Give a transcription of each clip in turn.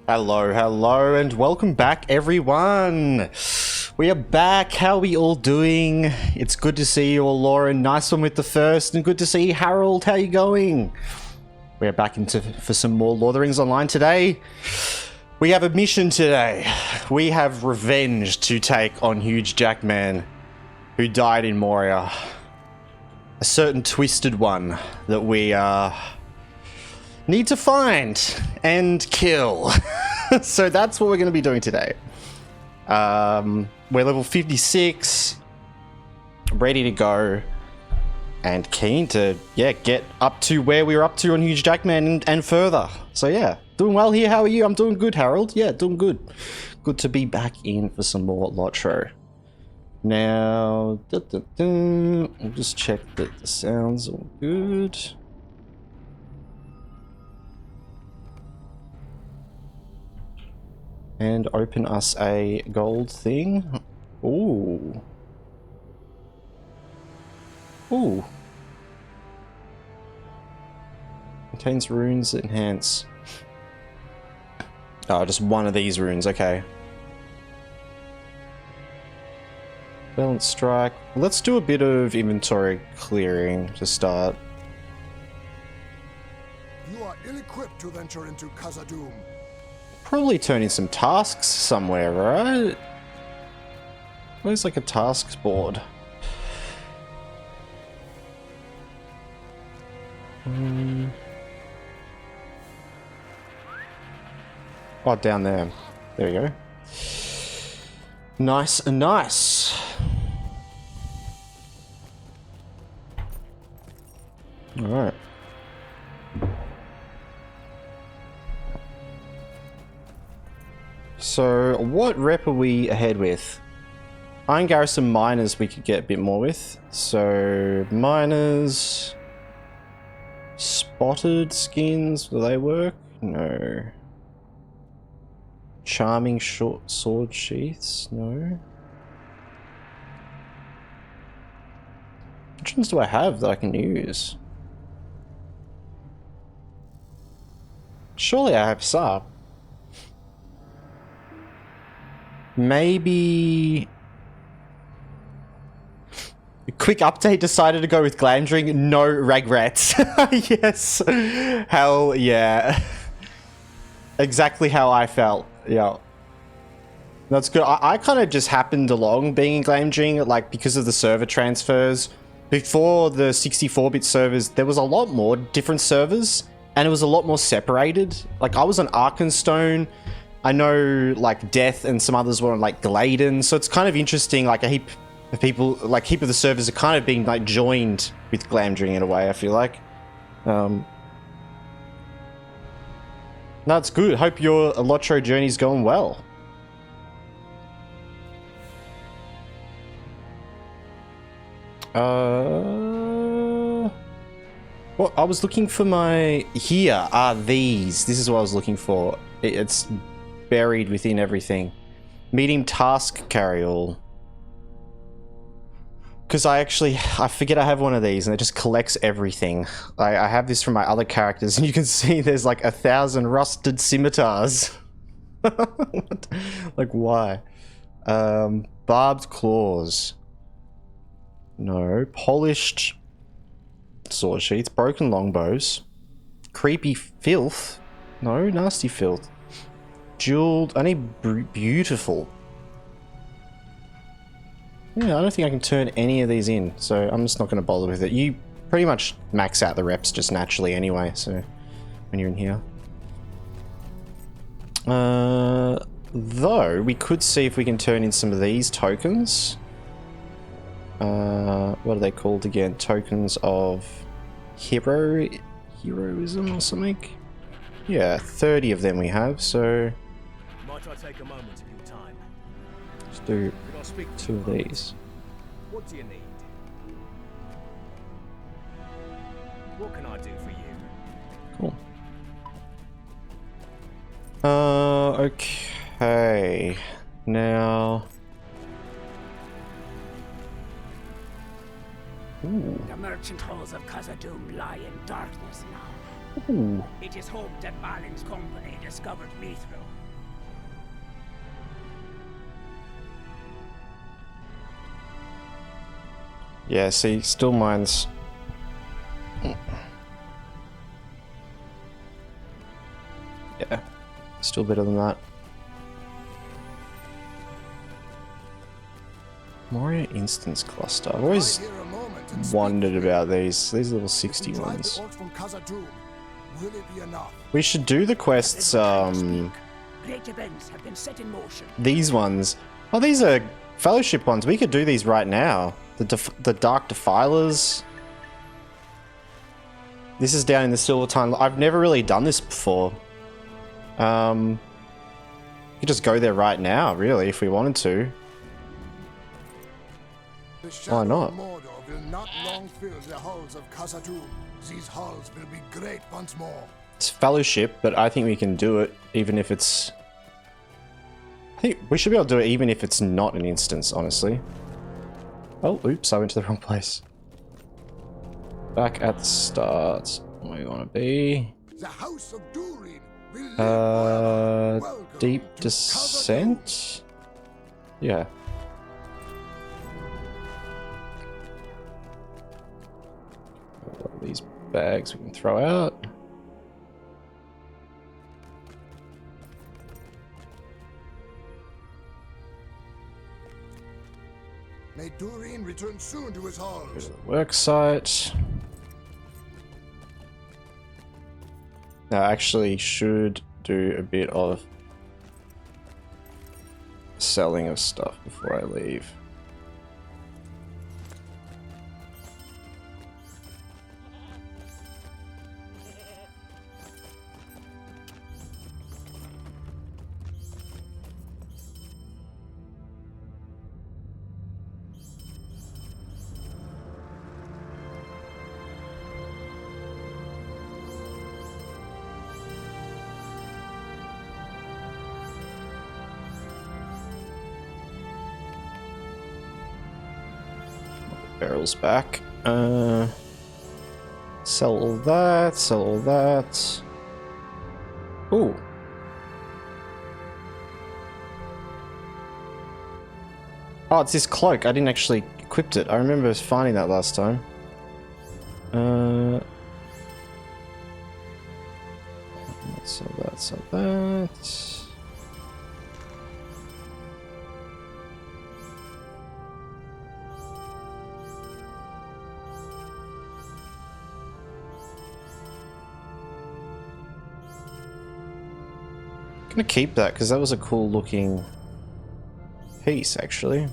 Hello, hello, and welcome back, everyone. We are back. How are we all doing? It's good to see you all, Lauren. Nice one with the first, and good to see you, Harold. How you going? We're back for some more Lord of the Rings Online today. We have a mission today. We have revenge to take on Huge Jackman, who died in Moria. A certain twisted one that we need to find and kill. So that's what we're going to be doing today. We're level 56, ready to go, and keen to get up to where we were up to on Huge Jackman and further. So yeah, doing well here. How are you? I'm doing good, Harold. Yeah, doing good. Good to be back in for some more LOTRO. Now, I'll just check that the sound's all good. And open us a gold thing. Ooh. Ooh. Contains runes that enhance. Oh, just one of these runes, okay. Balance strike. Let's do a bit of inventory clearing to start. You are ill-equipped to venture into Khazad-dûm. Probably turn in some tasks somewhere, right? Where's like a tasks board? Oh, down there. There we go. Nice and nice. All right. So, what rep are we ahead with? Iron Garrison Miners we could get a bit more with. So, Miners... Spotted skins, will they work? No. Charming short sword sheaths? No. Which ones do I have that I can use? Surely I have some. Maybe... Quick update, decided to go with Glamdring. No regrets. Yes. Hell yeah. Exactly how I felt. Yeah. That's good. I kind of just happened along being in Glamdring, like, because of the server transfers. Before the 64-bit servers, there was a lot more different servers, and it was a lot more separated. Like, I was on Arkenstone. I know, like, Death and some others were on, like, Gladen, so it's kind of interesting, like, a heap of people, like, heap of the servers are kind of being, like, joined with Glamdring in a way, I feel like. No, it's good. Hope your LOTRO journey's going well. Well, I was looking for my... Here are these. This is what I was looking for. It's buried within everything. Medium task carry-all. Because I forget I have one of these and it just collects everything. I have this from my other characters and you can see there's like 1,000 rusted scimitars. What? Like, why? Barbed claws. No. Polished sword sheaths. Broken longbows. Creepy filth. No. Nasty filth. Jeweled. I need beautiful. Yeah, I don't think I can turn any of these in, so I'm just not going to bother with it. You pretty much max out the reps just naturally anyway, so when you're in here. Though, we could see if we can turn in some of these tokens. What are they called again? Tokens of heroism or something? Yeah, 30 of them we have, so... Might I take a moment of your time? Let's do 2 of these. What do you need? What can I do for you? Cool. Okay. Now... Ooh. The merchant halls of Khazad-dûm lie in darkness now. Ooh. It is hoped that Balin's company discovered LOTRO. Yeah, see, still mine's... Yeah, still better than that. Moria Instance Cluster. I've always Right here a moment and wondered speak. about these little If 60 we drive ones. the orcs from Khazad-dûm, will it be enough? We should do the quests, Great events have been set in motion. these ones. Oh, these are Fellowship ones. We could do these right now. The Dark Defilers. This is down in the Silvertine. I've never really done this before. You could just go there right now, really, if we wanted to. The shadow not? of Mordor will not long fill the halls of Khazad-dûm. These halls will be great once more. It's Fellowship, but I think we can do it even if it's... I think we should be able to do it even if it's not an instance, honestly. Oh, oops, I went to the wrong place. Back at the start. Where we want to be. The House of Durin will live forever. Welcome Deep to Descent? Yeah. All these bags we can throw out. May Durin return soon to his halls. Work site. Now, I actually should do a bit of selling of stuff before I leave. Barrels back. Sell all that, sell all that. Ooh. Oh, it's this cloak. I didn't actually equip it. I remember finding that last time. Sell that, sell that. I'm gonna keep that because that was a cool looking piece, actually.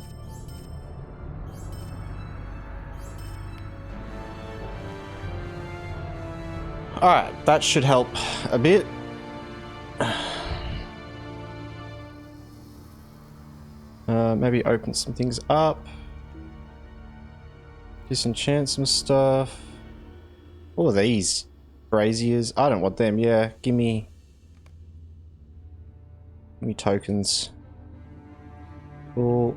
Alright, that should help a bit. Maybe open some things up. Disenchant some stuff. What are these? Braziers? I don't want them, yeah. Give me tokens. Cool.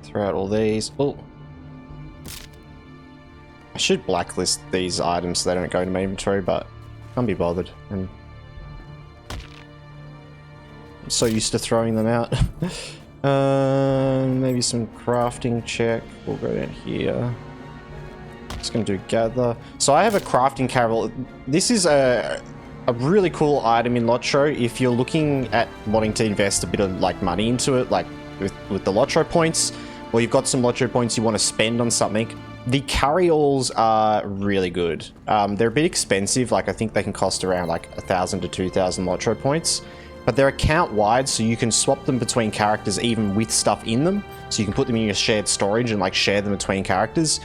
Throw out all these. Oh. I should blacklist these items so they don't go into my inventory, but can't be bothered. And I'm so used to throwing them out. Maybe some crafting check. We'll go down here. Just gonna do gather. So I have a crafting carrel. This is a really cool item in LOTRO if you're looking at wanting to invest a bit of like money into it, like with the LOTRO points, or you've got some LOTRO points you want to spend on something. The carryalls are really good. They're a bit expensive. Like I think they can cost around like 1,000 to 2,000 LOTRO points, but they're account wide, so you can swap them between characters even with stuff in them. So you can put them in your shared storage and like share them between characters.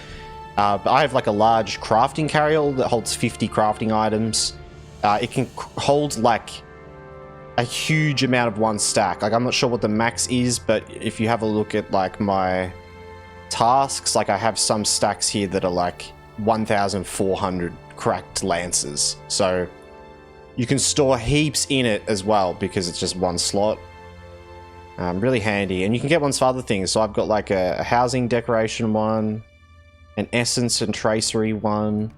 But I have like a large crafting carryall that holds 50 crafting items. It can hold like a huge amount of one stack. Like I'm not sure what the max is, but if you have a look at like my tasks, like I have some stacks here that are like 1,400 cracked lances. So you can store heaps in it as well because it's just one slot. Really handy. And you can get ones for other things. So I've got like a housing decoration one. an essence and tracery one,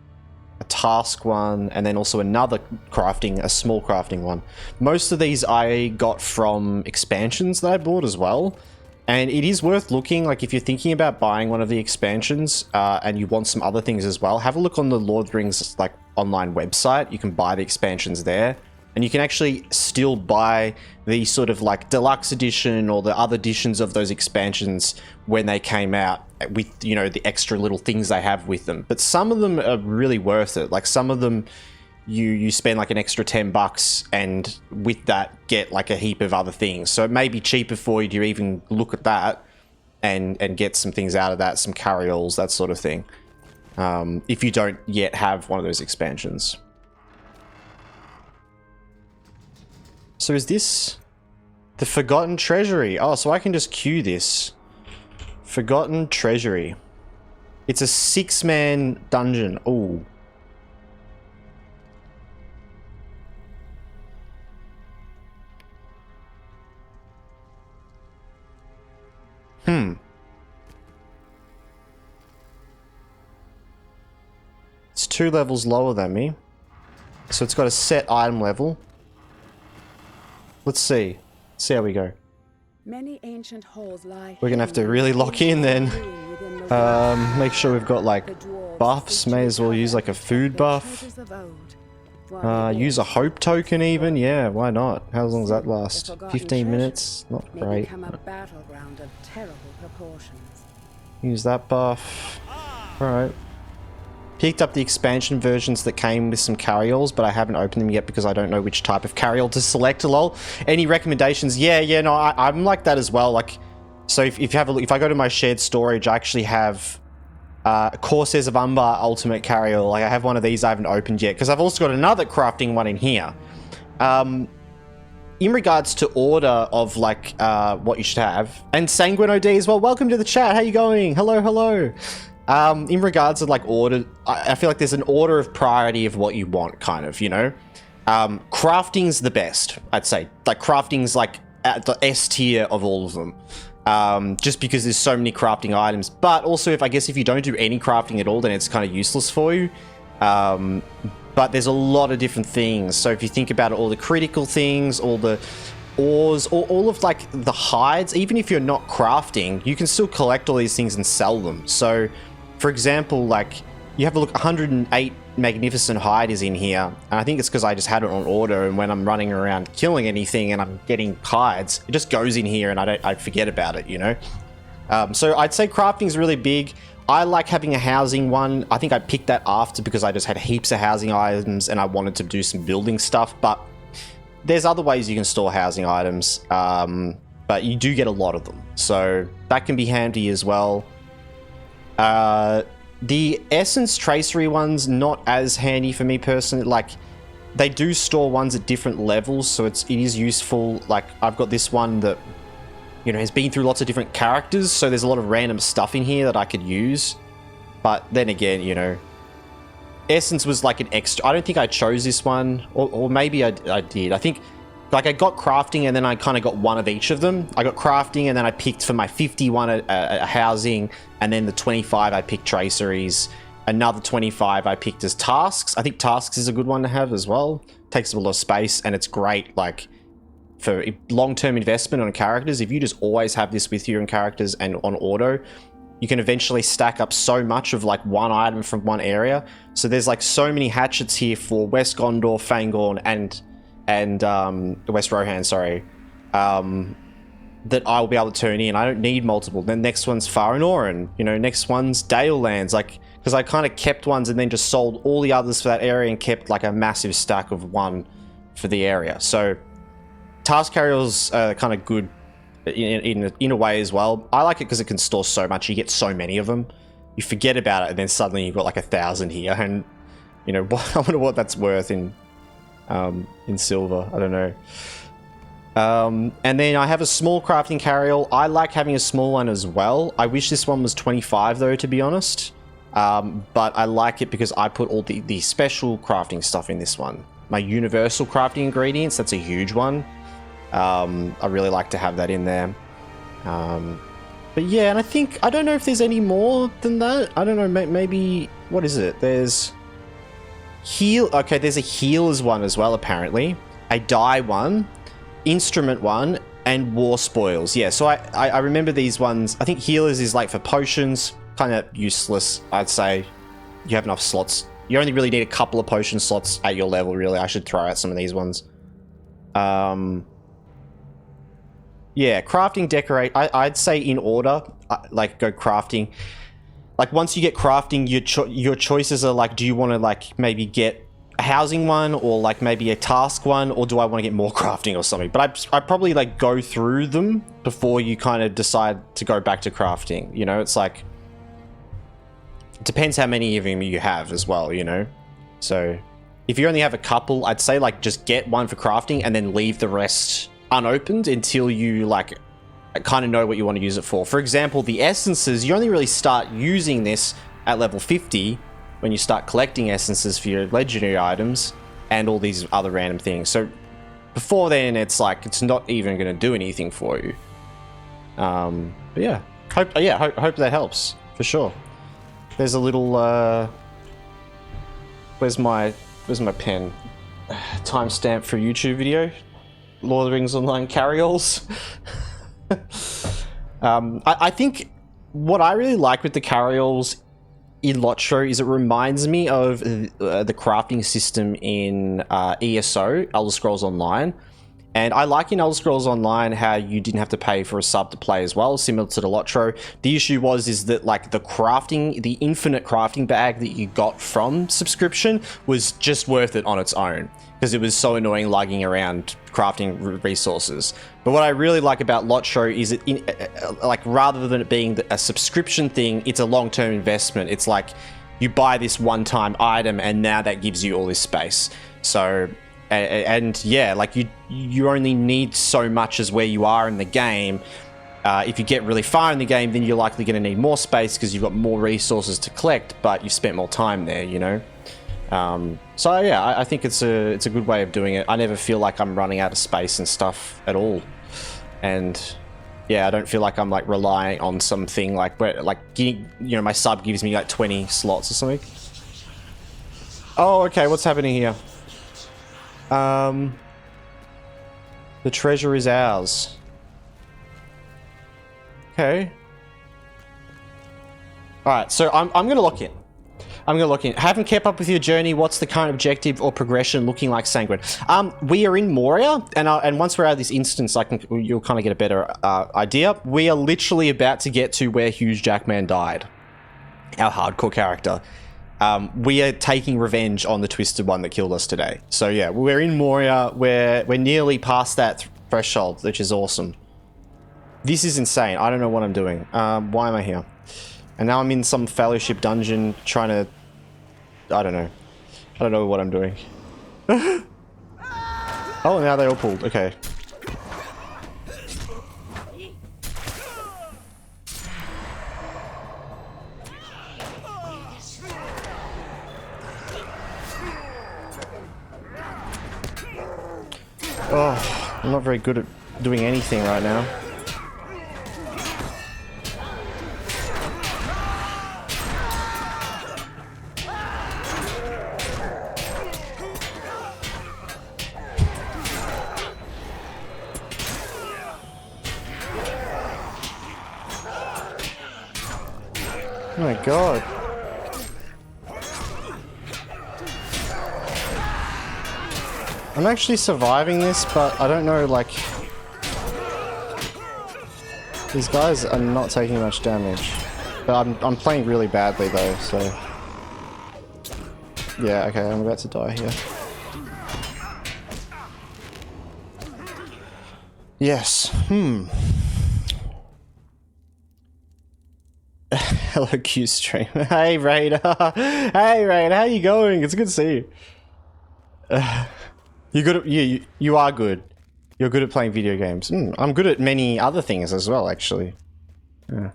a task one, and then also another crafting, a small crafting one. Most of these I got from expansions that I bought as well. And it is worth looking, like if you're thinking about buying one of the expansions and you want some other things as well, have a look on the Lord of the Rings like online website. You can buy the expansions there, and you can actually still buy the sort of like deluxe edition or the other editions of those expansions when they came out with, you know, the extra little things they have with them. But some of them are really worth it. Like some of them you spend like an extra $10 and with that get like a heap of other things. So it may be cheaper for you to even look at that and get some things out of that, some carry-alls, that sort of thing. If you don't yet have one of those expansions. So is this the Forgotten Treasury? Oh, so I can just queue this. Forgotten Treasury. It's a 6-man dungeon. Ooh. It's 2 levels lower than me. So it's got a set item level. Let's see. See how we go. Many ancient halls lie. We're gonna have to really lock in then. Make sure we've got like buffs. May as well use like a food buff. Use a hope token even. Yeah, why not? How long does that last? 15 minutes? Not great. Use that buff. Alright. Picked up the expansion versions that came with some carry-alls, but I haven't opened them yet because I don't know which type of carry-all to select. Lol. Any recommendations? Yeah, no, I'm like that as well. Like, so if you have a look, if I go to my shared storage, I actually have Corsairs of Umbar Ultimate Carry-all. Like, I have one of these I haven't opened yet because I've also got another crafting one in here. In regards to order of like what you should have, and Sanguine OD as well. Welcome to the chat. How you going? Hello. In regards to like order, I feel like there's an order of priority of what you want, kind of, you know. Crafting's the best, I'd say. Like crafting's like at the S tier of all of them, just because there's so many crafting items. But also, if you don't do any crafting at all, then it's kind of useless for you. But there's a lot of different things. So if you think about it, all the critical things, all the ores, all of like the hides, even if you're not crafting, you can still collect all these things and sell them. So for example, like you have a look, 108 magnificent hide is in here, and I think it's because I just had it on order, and when I'm running around killing anything and I'm getting hides, it just goes in here and I forget about it, you know. So I'd say crafting is really big. I like having a housing one. I think I picked that after because I just had heaps of housing items and I wanted to do some building stuff, but there's other ways you can store housing items, but you do get a lot of them, so that can be handy as well. The essence tracery ones, not as handy for me personally. Like, they do store ones at different levels, so it is useful. Like, I've got this one that, you know, has been through lots of different characters, so there's a lot of random stuff in here that I could use. But then again, you know, essence was like an extra. I don't think I chose this one, or maybe I did. I think, like, I got crafting and then I kind of got one of each of them. I got crafting and then I picked for my 51 a housing, and then the 25 I picked traceries. Another 25 I picked as tasks. I think tasks is a good one to have as well. Takes up a lot of space and it's great, like, for long-term investment on characters. If you just always have this with you in characters and on auto, you can eventually stack up so much of like one item from one area. So there's like so many hatchets here for West Gondor, Fangorn, and West Rohan, sorry, that I'll be able to turn in. I don't need multiple. Then next one's Faranoran, you know, next one's Dale Lands, like, because I kind of kept ones and then just sold all the others for that area and kept like a massive stack of one for the area. So task carriers are kind of good in a way as well. I like it because it can store so much. You get so many of them, you forget about it, and then suddenly you've got like 1,000 here, and you know, I wonder what that's worth in silver. I don't know. And then I have a small crafting carry-all. I like having a small one as well. I wish this one was 25 though, to be honest. But I like it because I put all the special crafting stuff in this one. My universal crafting ingredients, that's a huge one. I really like to have that in there. But yeah, and I don't know if there's any more than that. I don't know, maybe, what is it? There's heal. Okay, there's a healers one as well, apparently. A die one, instrument one, and war spoils. Yeah, so I remember these ones. I think healers is like for potions, kind of useless, I'd say. You have enough slots. You only really need a couple of potion slots at your level, really. I should throw out some of these ones. Yeah, crafting, decorate. I'd say in order, like go crafting. Like once you get crafting, your choices are like, do you want to like maybe get a housing one or like maybe a task one, or do I want to get more crafting or something? But I probably like go through them before you kind of decide to go back to crafting. You know, it's like, it depends how many of them you have as well, you know? So if you only have a couple, I'd say like just get one for crafting and then leave the rest unopened until you like kind of know what you want to use it for. For example, the essences, you only really start using this at level 50 when you start collecting essences for your legendary items and all these other random things. So before then, it's like it's not even going to do anything for you. But yeah, hope that helps for sure. There's a little where's my pen? Timestamp for a YouTube video. Lord of the Rings Online carryalls. I think what I really like with the carryalls in LOTRO is it reminds me of the crafting system in ESO, Elder Scrolls Online. And I like in Elder Scrolls Online how you didn't have to pay for a sub to play as well, similar to the LOTRO. The issue is that like the infinite crafting bag that you got from subscription was just worth it on its own, because it was so annoying lugging around crafting resources. But what I really like about LOTRO is it, like rather than it being a subscription thing, it's a long-term investment. It's like you buy this one-time item and now that gives you all this space. So, and yeah, like you only need so much as where you are in the game. If you get really far in the game, then you're likely going to need more space because you've got more resources to collect, but you've spent more time there, you know? So yeah, I think it's a good way of doing it. I never feel like I'm running out of space and stuff at all. And yeah, I don't feel like I'm like relying on something like where like, you know, my sub gives me like 20 slots or something. Oh, okay. What's happening here? The treasure is ours. Okay. All right. So I'm going to lock in. Haven't kept up with your journey. What's the current objective or progression looking like, Sanguine? We are in Moria, and once we're out of this instance, you'll kind of get a better idea. We are literally about to get to where Huge Jackman died, our hardcore character. We are taking revenge on the Twisted One that killed us today. So yeah, we're in Moria. We're nearly past that threshold, which is awesome. This is insane. I don't know what I'm doing. Why am I here? And now I'm in some fellowship dungeon trying to... I don't know. I don't know what I'm doing. Oh, now they all pulled. Okay. Oh, I'm not very good at doing anything right now. Oh my god. I'm actually surviving this, but I don't know, like... These guys are not taking much damage. But I'm playing really badly though, so... Yeah, okay, I'm about to die here. Yes, Hello, Q stream. Hey, Raider. Hey, Raider. How you going? It's good to see you. You good at, you are good. You're good at playing video games. I'm good at many other things as well, actually. Yeah.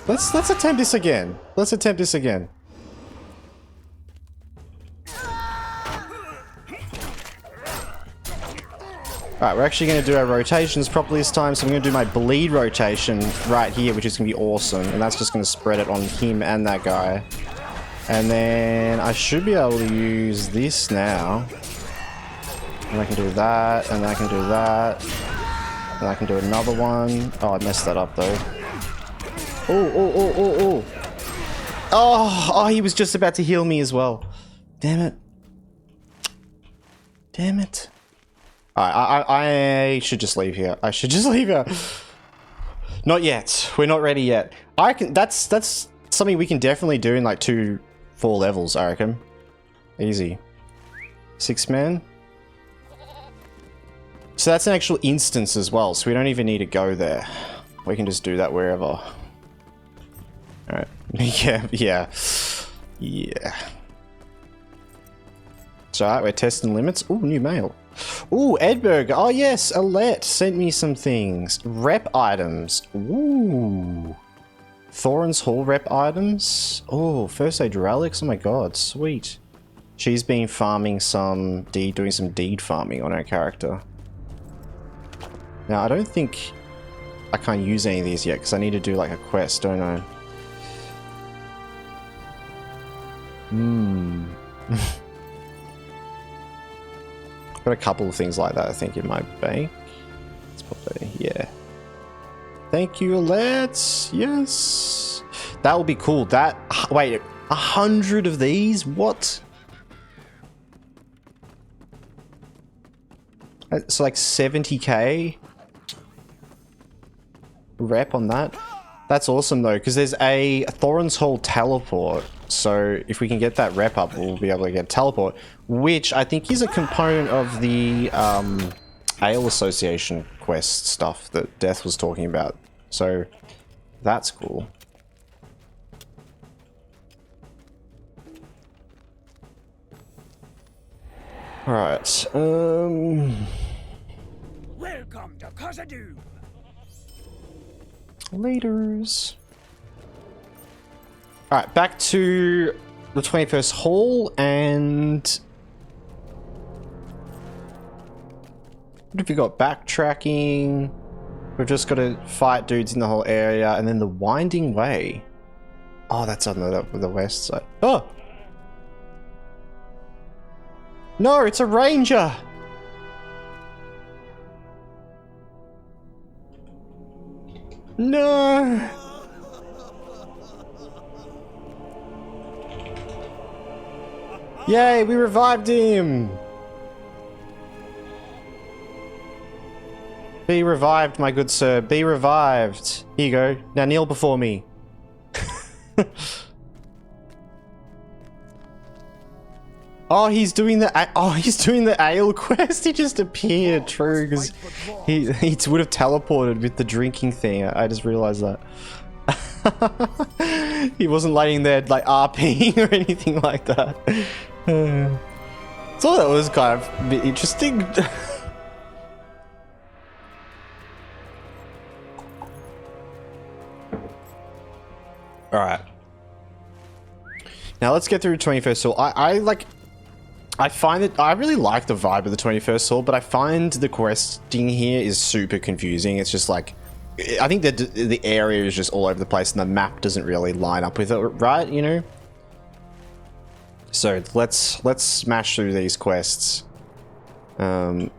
Let's attempt this again. Let's attempt this again. Alright, we're actually going to do our rotations properly this time, so I'm going to do my bleed rotation right here, which is going to be awesome, and that's just going to spread it on him and that guy. And then I should be able to use this now. And I can do that, and then I can do that. And I can do another one. Oh, I messed that up though. Oh, oh, he was just about to heal me as well. Damn it. Damn it. Alright, I should just leave here. I should just leave here. Not yet. We're not ready yet. I reckon that's something we can definitely do in like 2-4 levels, I reckon. Easy. 6 man. So that's an actual instance as well, so we don't even need to go there. We can just do that wherever. Alright. Yeah. So alright, we're testing limits. Ooh, new mail. Ooh, Edberg. Oh yes, Alette sent me some things. Rep items. Ooh. Thorin's Hall rep items. Oh, first aid relics. Oh my god, sweet. She's been farming some doing some deed farming on her character. Now, I don't think I can't use any of these yet because I need to do like a quest, don't I? Got a couple of things like that, I think, in my bank. Let's pop that in here. Thank you, Alette. Yes. That will be cool. That, wait, 100 of these? What? So like 70k rep on that. That's awesome though, because there's a Thorin's Hall teleport. So if we can get that rep up, we'll be able to get teleport, which I think is a component of the Ale Association quest stuff that Death was talking about. So that's cool. Alright, Welcome to Khazad-dûm. Laters. Alright, back to the 21st Hall, and what have we got? Backtracking. We've just got to fight dudes in the whole area, and then the Winding Way. Oh, that's on the west side. Oh! No, it's a ranger! No! Yay, we revived him! Be revived, my good sir. Be revived. Here you go. Now kneel before me. Oh, he's doing the ale quest. He just appeared. True, because he would have teleported with the drinking thing. I just realized that. He wasn't laying there like RPing or anything like that. So that was kind of a bit interesting. Alright. Now let's get through 21st Hall. I find that I really like the vibe of the 21st Hall, but I find the questing here is super confusing. It's just like, I think that the area is just all over the place and the map doesn't really line up with it, right? You know? So let's smash through these quests. Alright.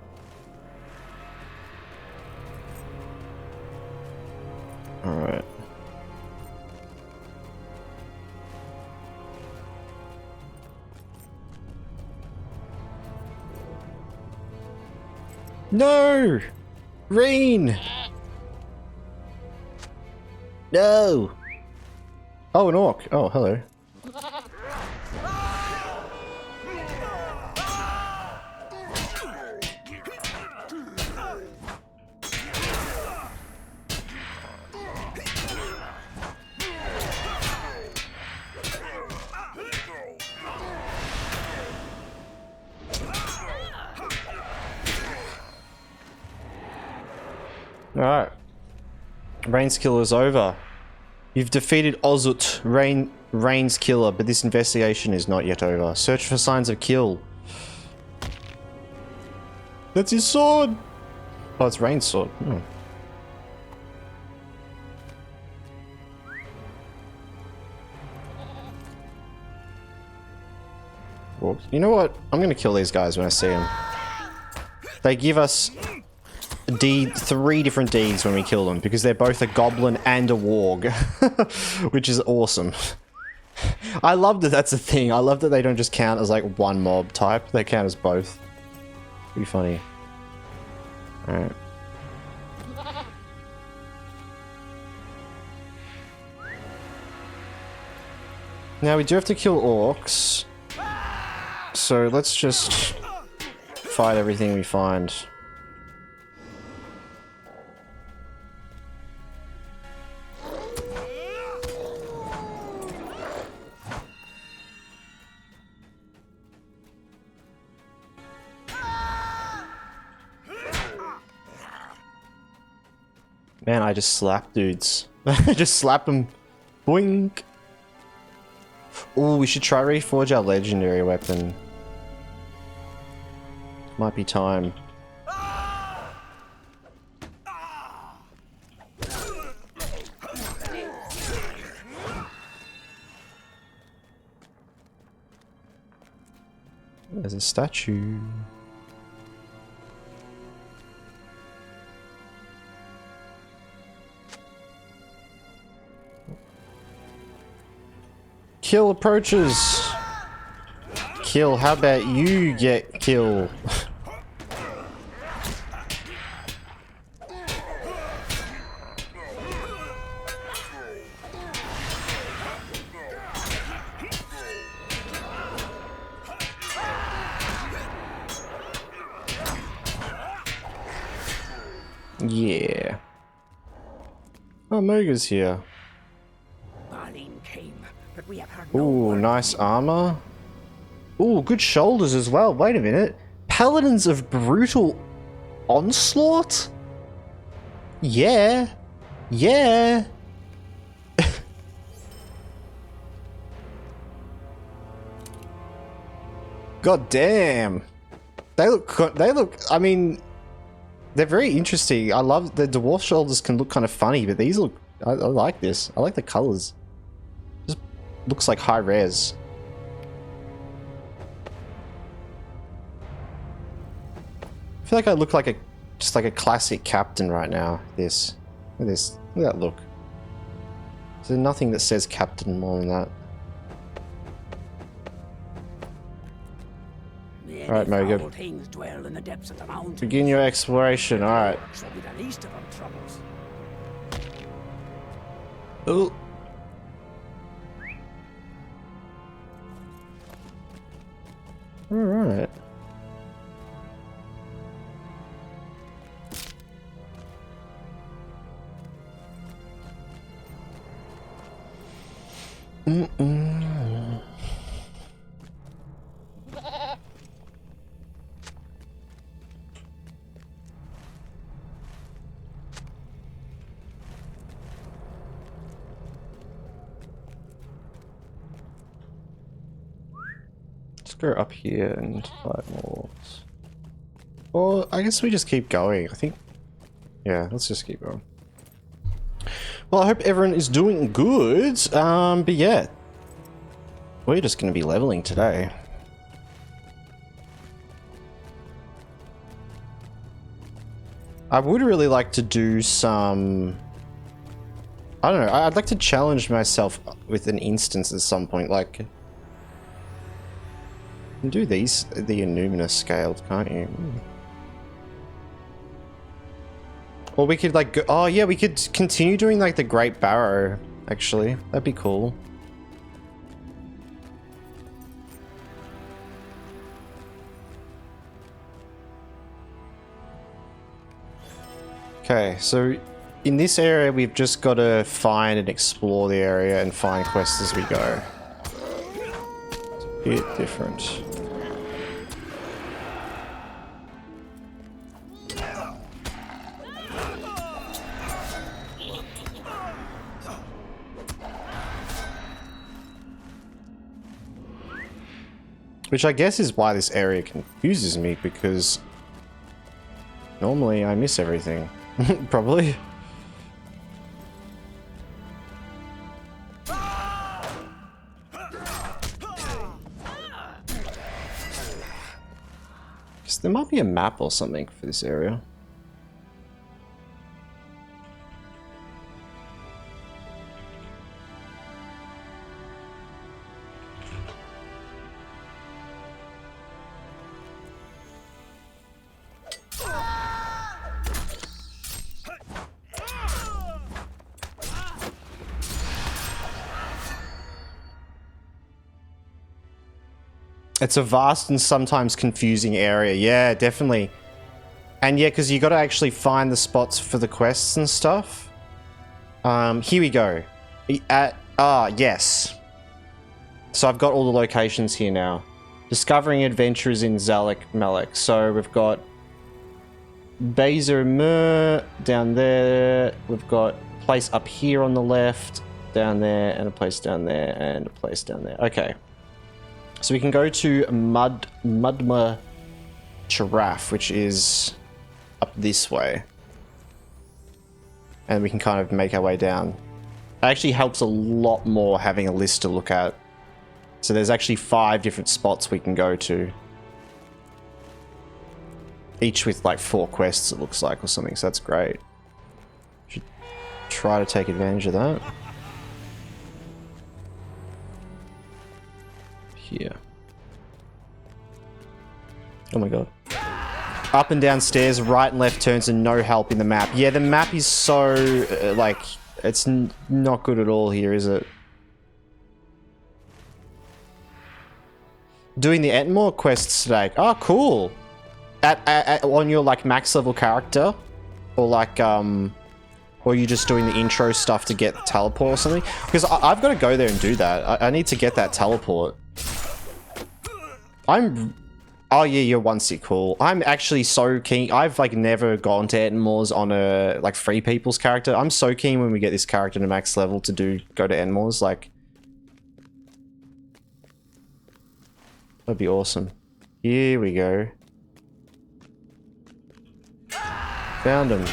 No! Rain! No! Oh, an orc. Oh, hello. Alright. Rain's killer is over. You've defeated Ozut, Rain's killer, but this investigation is not yet over. Search for signs of kill. That's his sword! Oh, it's rain sword. Hmm. Well, you know what? I'm gonna kill these guys when I see them. They give us three different deeds when we kill them because they're both a goblin and a warg, which is awesome. I love that that's a thing. I love that they don't just count as like one mob type. They count as both. Pretty funny. Alright. Now we do have to kill orcs. So let's just fight everything we find. Man, I just slap dudes. I just slap them. Boink. Oh, we should try reforge our legendary weapon. Might be time. There's a statue. Kill approaches. Kill, how about you get kill? Yeah. Oh, Moga's here. Ooh, nice armor. Ooh, good shoulders as well. Wait a minute. Paladins of Brutal Onslaught? Yeah. Yeah. God damn. They look, I mean, they're very interesting. I love the dwarf shoulders can look kind of funny, but these look, I like this. I like the colors. Just looks like high res. I feel like I look like just like a classic captain right now. Look at this. Look at that look. There's nothing that says captain more than that. Alright, Moga. Begin your exploration, alright. Ooh. Alright. Let's go up here and fight more. Or I guess we just keep going. I think, yeah, let's just keep going. Well, I hope everyone is doing good. But yeah, we're just going to be leveling today. I would really like to do some, I don't know, I'd like to challenge myself with an instance at some point, like, you can do these, the Innuminous scaled, can't you? Or we could like go, oh yeah, we could continue doing like the Great Barrow, actually. That'd be cool. Okay, so in this area we've just got to find and explore the area and find quests as we go. It's a bit different. Which I guess is why this area confuses me, because Normally, I miss everything. Probably. Guess there might be a map or something for this area. It's a vast and sometimes confusing area. Yeah, definitely. And yeah, because you got to actually find the spots for the quests and stuff. Here we go. Yes. So I've got all the locations here now. Discovering adventures in Zelem-Melek. So we've got Bezer down there. We've got a place up here on the left, down there, and a place down there, and a place down there. Okay. So we can go to Mudma Giraffe, which is up this way. And we can kind of make our way down. It actually helps a lot more having a list to look at. So there's actually 5 different spots we can go to. Each with like 4 quests, it looks like, or something, so that's great. Should try to take advantage of that. Here. Oh my god. Up and down stairs, right and left turns, and no help in the map. Yeah, the map is so, like, it's not good at all here, is it? Doing the Etmore quests today. Oh, cool. On your, like, max level character? Or, like, or you just doing the intro stuff to get the teleport or something? Because I've got to go there and do that. I need to get that teleport. Oh yeah, you're 1-6, cool. I'm actually so keen. I've like never gone to Etmore's on a like free people's character. I'm so keen when we get this character to max level to go to Etmore's. Like, that'd be awesome. Here we go. Found him.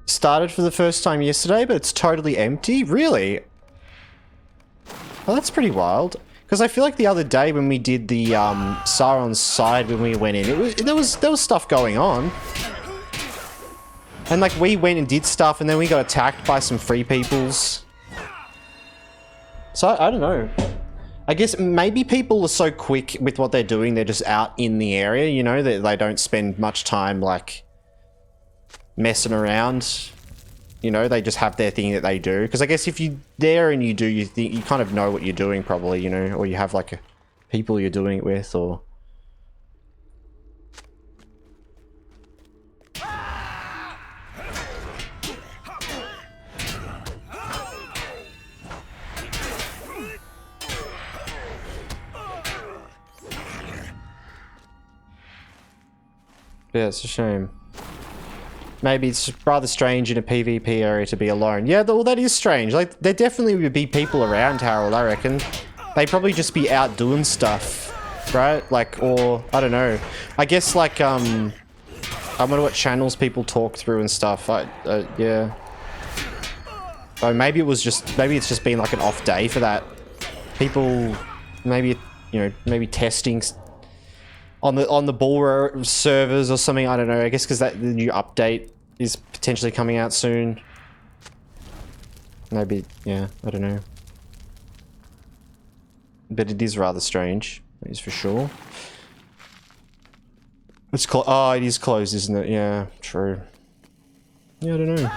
Started for the first time yesterday, but it's totally empty? Really? Well, that's pretty wild. Because I feel like the other day when we did the Sauron's side when we went in, there was stuff going on. And like we went and did stuff and then we got attacked by some free peoples. So I don't know. I guess maybe people are so quick with what they're doing, they're just out in the area, you know, that they don't spend much time like messing around, you know, they just have their thing that they do. Because I guess if you're there and you do, you kind of know what you're doing probably, you know, or you have like people you're doing it with, or yeah, it's a shame. Maybe it's rather strange in a PvP area to be alone. Yeah, well, that is strange. Like, there definitely would be people around, Harold, I reckon. They'd probably just be out doing stuff, right? Like, or, I don't know. I guess, like, I wonder what channels people talk through and stuff. Yeah. Oh, maybe it's just been, like, an off day for that. People, maybe, you know, maybe testing on the Bull servers or something, I don't know. I guess because the new update is potentially coming out soon. Maybe, yeah, I don't know. But it is rather strange, that is for sure. It's oh, it is closed, isn't it? Yeah, true. Yeah, I don't know.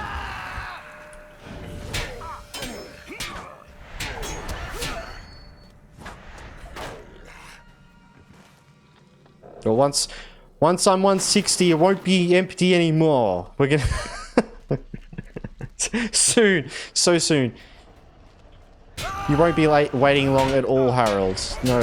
Well, once I'm 160, it won't be empty anymore. We're gonna soon, so soon. You won't be waiting long at all, Harold. No.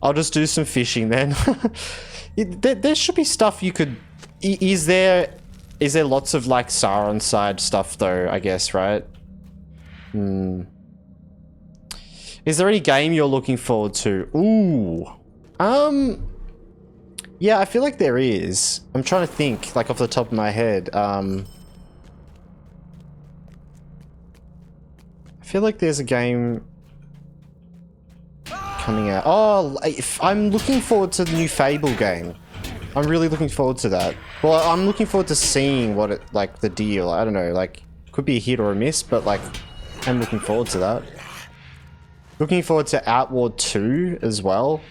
I'll just do some fishing then. There should be stuff you could... Is there lots of, like, Sauron side stuff, though, I guess, right? Is there any game you're looking forward to? Ooh. Yeah, I feel like there is. I'm trying to think, like, off the top of my head. I feel like there's a game coming out. Oh, I'm looking forward to the new Fable game. I'm really looking forward to that. Well, I'm looking forward to seeing what it, like, the deal. I don't know, like, could be a hit or a miss, but, like, I'm looking forward to that. Looking forward to Outward 2 as well.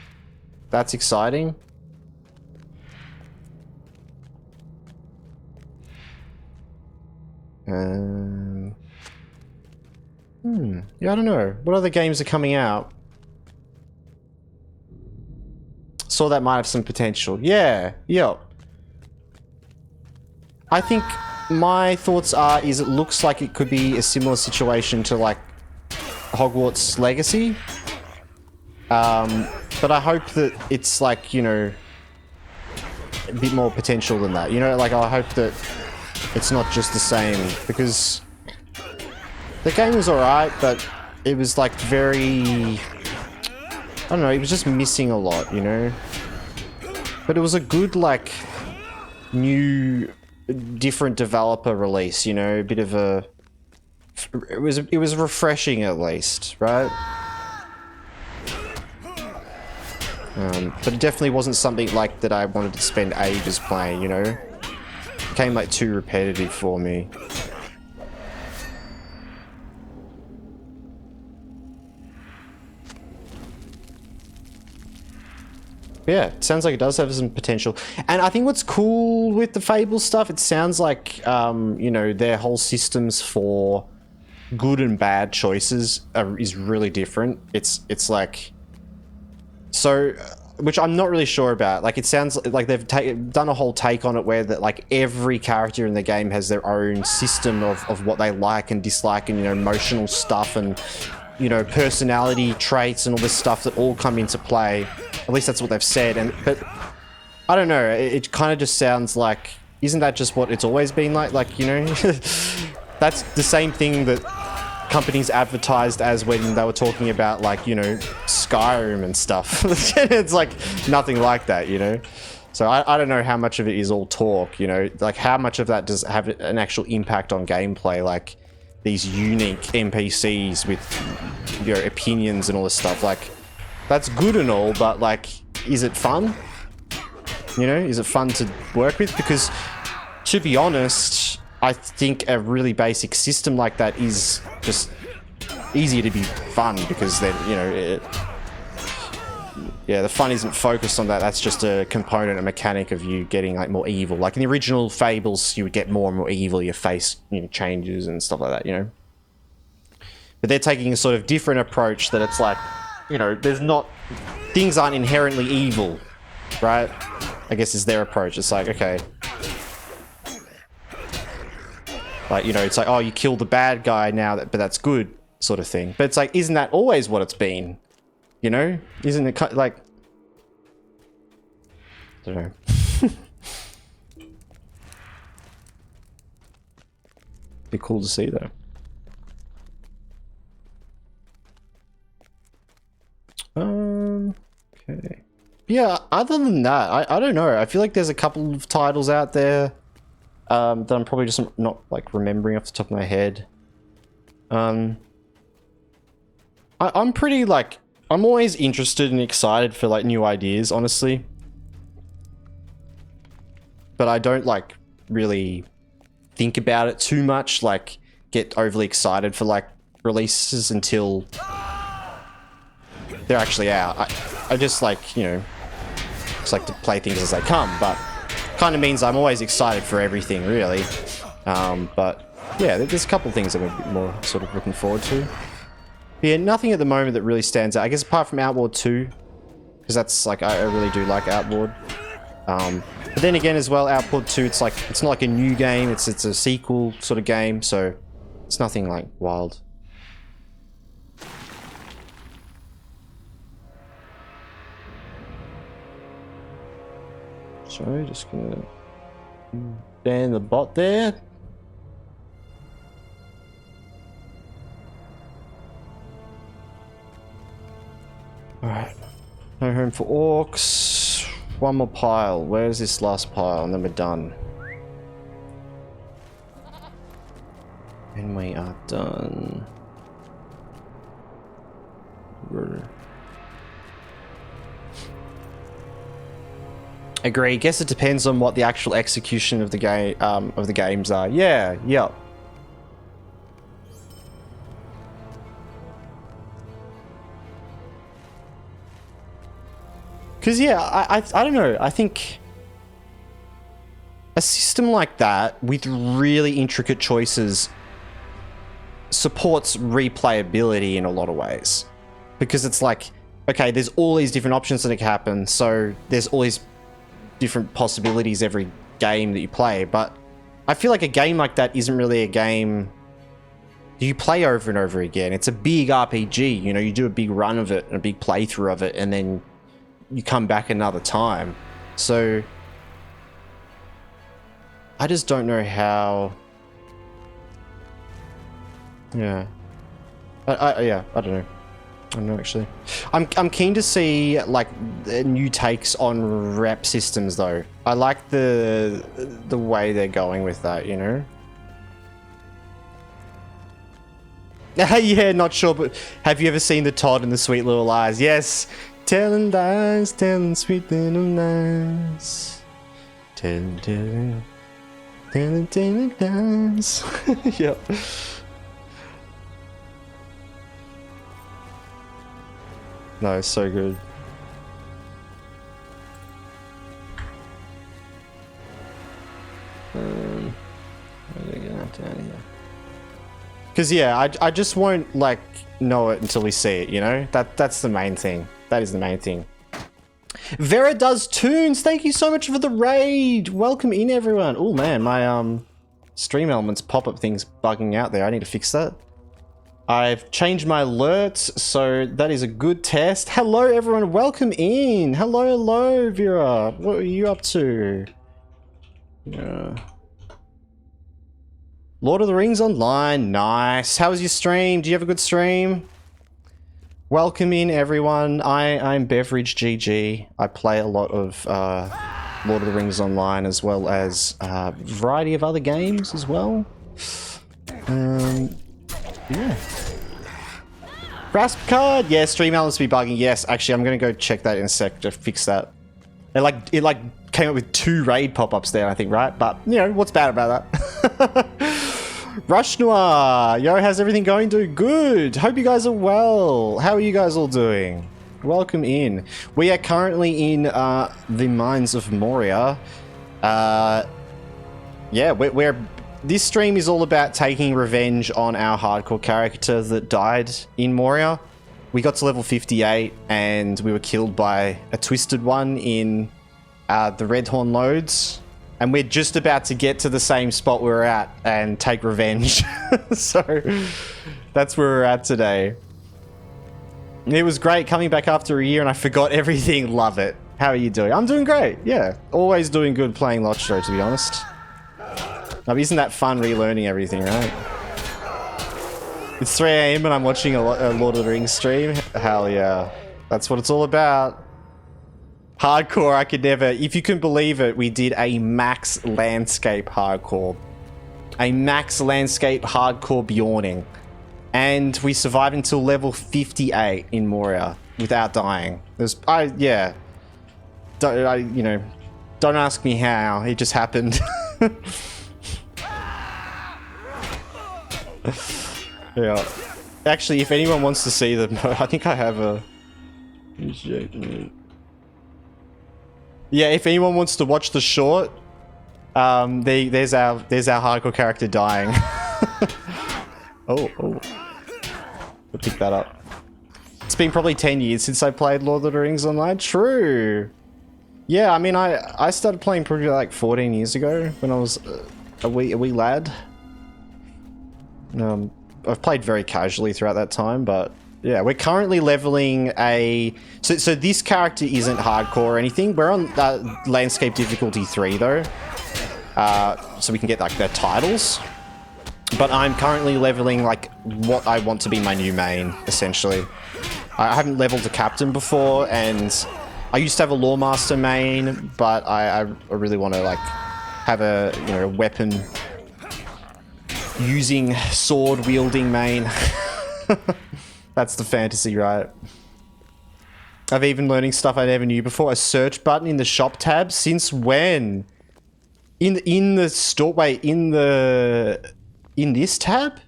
That's exciting. Yeah, I don't know. What other games are coming out? Saw that might have some potential. Yeah, yep. I think my thoughts is it looks like it could be a similar situation to, like, Hogwarts Legacy. But I hope that it's, like, you know, a bit more potential than that. You know, like, I hope that it's not just the same, because the game was alright, but it was, like, very... I don't know, it was just missing a lot, you know? But it was a good, like, new, different developer release, you know? A bit of a... It was refreshing, at least, right? But it definitely wasn't something, like, that I wanted to spend ages playing, you know? It became, like, too repetitive for me. Yeah, it sounds like it does have some potential. And I think what's cool with the Fable stuff, it sounds like, you know, their whole systems for good and bad choices is really different. It's like... So, which I'm not really sure about. Like, it sounds like they've done a whole take on it where that, like, every character in the game has their own system of what they like and dislike and, you know, emotional stuff and, you know, personality traits and all this stuff that all come into play. At least that's what they've said. But I don't know. It kind of just sounds like, isn't that just what it's always been like? Like, you know, that's the same thing that companies advertised as when they were talking about, like, you know, Skyrim and stuff. It's like nothing like that, you know? So I don't know how much of it is all talk, you know? Like, how much of that does have an actual impact on gameplay? Like, these unique NPCs with, you know, opinions and all this stuff. Like, that's good and all, but, like, is it fun? You know, is it fun to work with? Because, to be honest, I think a really basic system like that is just easier to be fun because then, you know, yeah, the fun isn't focused on that. That's just a component, a mechanic of you getting, like, more evil. Like in the original Fables, you would get more and more evil. Your face, you know, changes and stuff like that, you know. But they're taking a sort of different approach that it's like, you know, things aren't inherently evil, right? I guess is their approach. It's like, okay. Like, you know, it's like, oh, you killed the bad guy now, but that's good, sort of thing. But it's like, isn't that always what it's been? You know? Isn't it like... I don't know. Be cool to see, though. Okay. Yeah, other than that, I don't know. I feel like there's a couple of titles out there that I'm probably just not, like, remembering off the top of my head. I'm pretty, like... I'm always interested and excited for, like, new ideas, honestly. But I don't, like, really think about it too much, like, get overly excited for, like, releases until they're actually out. I just, like, you know, just like to play things as they come, but kind of means I'm always excited for everything, really. But yeah, there's a couple of things I'm a bit more sort of looking forward to. But yeah, nothing at the moment that really stands out. I guess apart from Outward 2, because that's, like, I really do like Outward. But then again as well, Outward 2, it's like, it's not like a new game, it's a sequel sort of game, so it's nothing, like, wild. So just gonna ban the bot there. Alright. No home for orcs. One more pile. Where's this last pile? And then we're done. And we are done. Agree. Guess it depends on what the actual execution of the game of the games are. Yeah. Yep. Because yeah, I don't know. I think a system like that with really intricate choices supports replayability in a lot of ways. Because it's like, okay, there's all these different options that can happen, so there's all these different possibilities every game that you play. But I feel like a game like that isn't really a game you play over and over again. It's a big RPG, you know, you do a big run of it, a big playthrough of it, and then you come back another time. So I just don't know how. Yeah. Yeah, I don't know. I don't know actually. I'm keen to see like new takes on rep systems though. I like the way they're going with that, you know. Yeah, not sure, but have you ever seen the Todd and the Sweet Little Lies? Yes. Telling lies, telling sweet little lies. Telling lies. Yep. No, it's so good. Because yeah, I just won't like know it until we see it, you know? That's the main thing. That is the main thing. Vera does tunes. Thank you so much for the raid. Welcome in, everyone. Oh man, my stream elements pop-up thing's bugging out there. I need to fix that. I've changed my alerts, so that is a good test. Hello, everyone. Welcome in. Hello, hello, Vera. What are you up to? Yeah. Lord of the Rings Online. Nice. How was your stream? Do you have a good stream? Welcome in, everyone. I'm Beveridge GG. I play a lot of Lord of the Rings Online, as well as a variety of other games as well. Yeah. Grasp card. Yeah, stream elements be bugging. Yes, actually, I'm gonna go check that in a sec to fix that. It like came up with 2 raid pop-ups there, I think, right? But you know, what's bad about that? Rush Noir, yo, how's everything going? Doing good. Hope you guys are well. How are you guys all doing? Welcome in. We are currently in the mines of Moria. Yeah, we're this stream is all about taking revenge on our hardcore character that died in Moria. We got to level 58 and we were killed by a twisted one in the Redhorn Lodes. And we're just about to get to the same spot we were at and take revenge. So that's where we're at today. It was great coming back after a year and I forgot everything. Love it. How are you doing? I'm doing great. Yeah. Always doing good playing LOTRO, to be honest. Now, isn't that fun relearning everything, right? It's 3 AM and I'm watching a Lord of the Rings stream. Hell yeah. That's what it's all about. Hardcore, I could never... If you can believe it, we did a max landscape hardcore. A max landscape hardcore Bjorning. And we survived until level 58 in Moria without dying. Yeah. Don't ask me how. It just happened. Yeah. Actually, if anyone wants to see them, I think I have a... Yeah, if anyone wants to watch the short, there's our hardcore character dying. Oh. We'll pick that up. It's been probably 10 years since I played Lord of the Rings Online. True. Yeah, I mean, I started playing probably like 14 years ago when I was a wee lad. I've played very casually throughout that time, but Yeah, we're currently leveling a... So this character isn't hardcore or anything. We're on landscape difficulty 3 though. So we can get like their titles. But I'm currently leveling like what I want to be my new main, essentially. I haven't leveled a captain before, and I used to have a lawmaster main, but I really want to like have a, you know, weapon using sword wielding main. That's the fantasy, right? I've even learning stuff I never knew before. A search button in the shop tab. Since when? In the store. Wait, in this tab?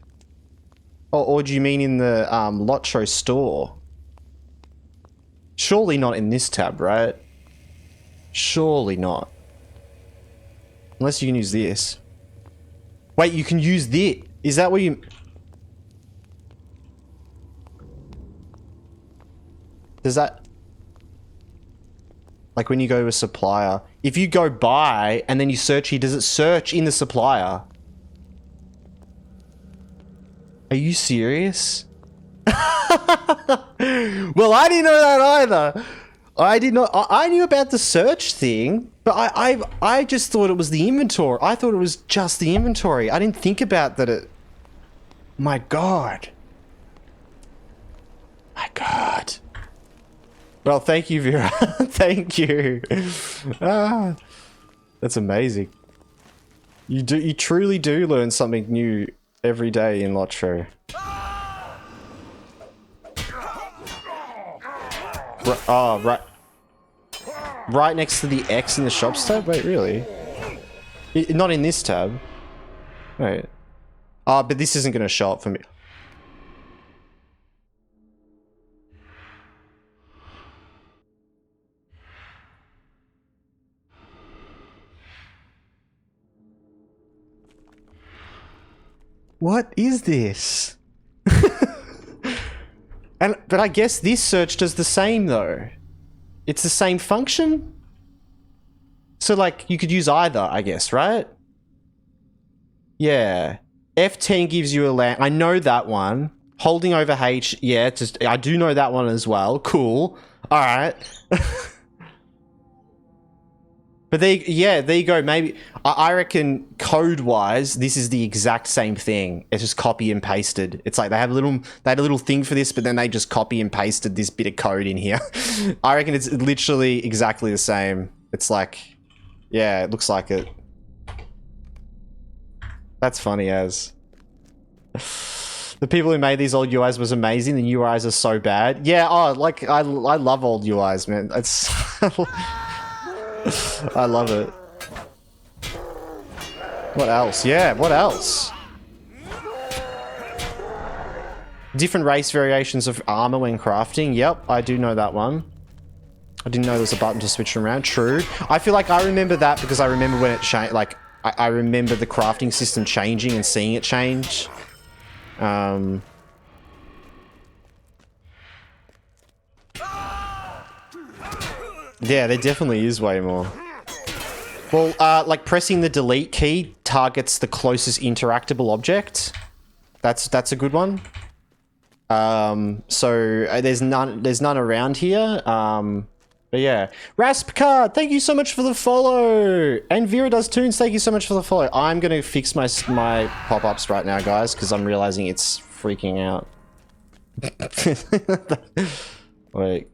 Or do you mean in the LOTRO store? Surely not in this tab, right? Surely not. Unless you can use this. Wait, you can use this. Is that what you... Does that... Like when you go to a supplier, if you go buy and then you search here, does it search in the supplier? Are you serious? Well, I didn't know that either. I did not. I knew about the search thing, but I just thought it was the inventory. I thought it was just the inventory. I didn't think about that. My God. My God. Well, thank you, Vera. Thank you. That's amazing. You truly do learn something new every day in LOTRO. Oh, right. Right next to the X in the shops tab? Wait, really? Not in this tab. Wait. Oh, but this isn't going to show up for me. What is this? But I guess this search does the same though. It's the same function? So like you could use either, I guess, right? Yeah. F10 gives you a land. I know that one. Holding over H, yeah, I do know that one as well. Cool. Alright. But there you go. Maybe I reckon code-wise, this is the exact same thing. It's just copy and pasted. It's like they had a little thing for this, but then they just copy and pasted this bit of code in here. I reckon it's literally exactly the same. It's like, yeah, it looks like it. That's funny as. The people who made these old UIs was amazing. The new UIs are so bad. Yeah, oh, like I love old UIs, man. It's. I love it. What else? Yeah, what else? Different race variations of armor when crafting. Yep, I do know that one. I didn't know there's a button to switch around. True. I feel like I remember that because I remember when it changed. Like, I remember the crafting system changing and seeing it change. Yeah, there definitely is way more. Well, like pressing the delete key targets the closest interactable object. That's a good one. So there's none around here. But yeah, Raspcard, thank you so much for the follow, and Vera Does Tunes, thank you so much for the follow. I'm gonna fix my pop-ups right now, guys, because I'm realizing it's freaking out. Wait,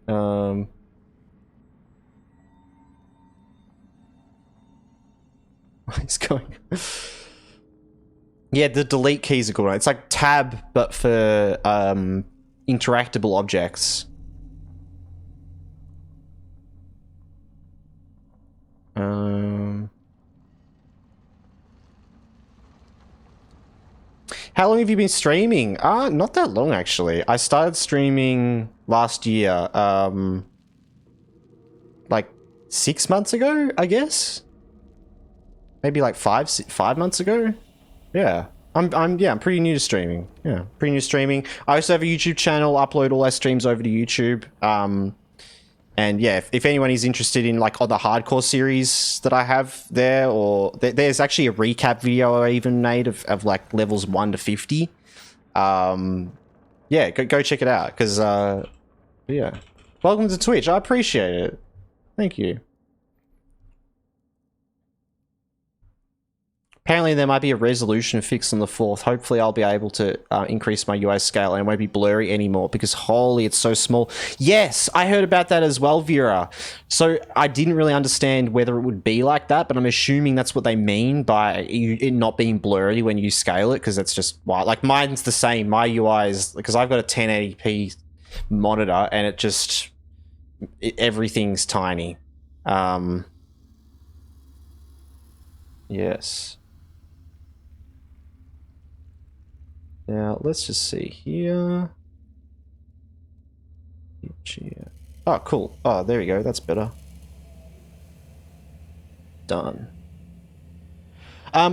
What is going? Yeah, the delete key is a good one. It's like tab, but for interactable objects. How long have you been streaming? Not that long actually. I started streaming last year, like 6 months ago, I guess. Maybe like five months ago. Yeah. I'm pretty new to streaming. Yeah, pretty new to streaming. I also have a YouTube channel, upload all our streams over to YouTube. And yeah, if anyone is interested in like all the hardcore series that I have there, or there's actually a recap video I even made of like levels 1 to 50. yeah, go check it out. Because, yeah. Welcome to Twitch. I appreciate it. Thank you. Apparently there might be a resolution fix on the 4th. Hopefully I'll be able to increase my UI scale and it won't be blurry anymore because holy, it's so small. Yes, I heard about that as well, Vera. So I didn't really understand whether it would be like that, but I'm assuming that's what they mean by it not being blurry when you scale it, because that's just wild. Like mine's the same. My UI is, because I've got a 1080p monitor and it just, everything's tiny. Yes. Now, let's just see here. Oh, cool. Oh, there we go. That's better. Done.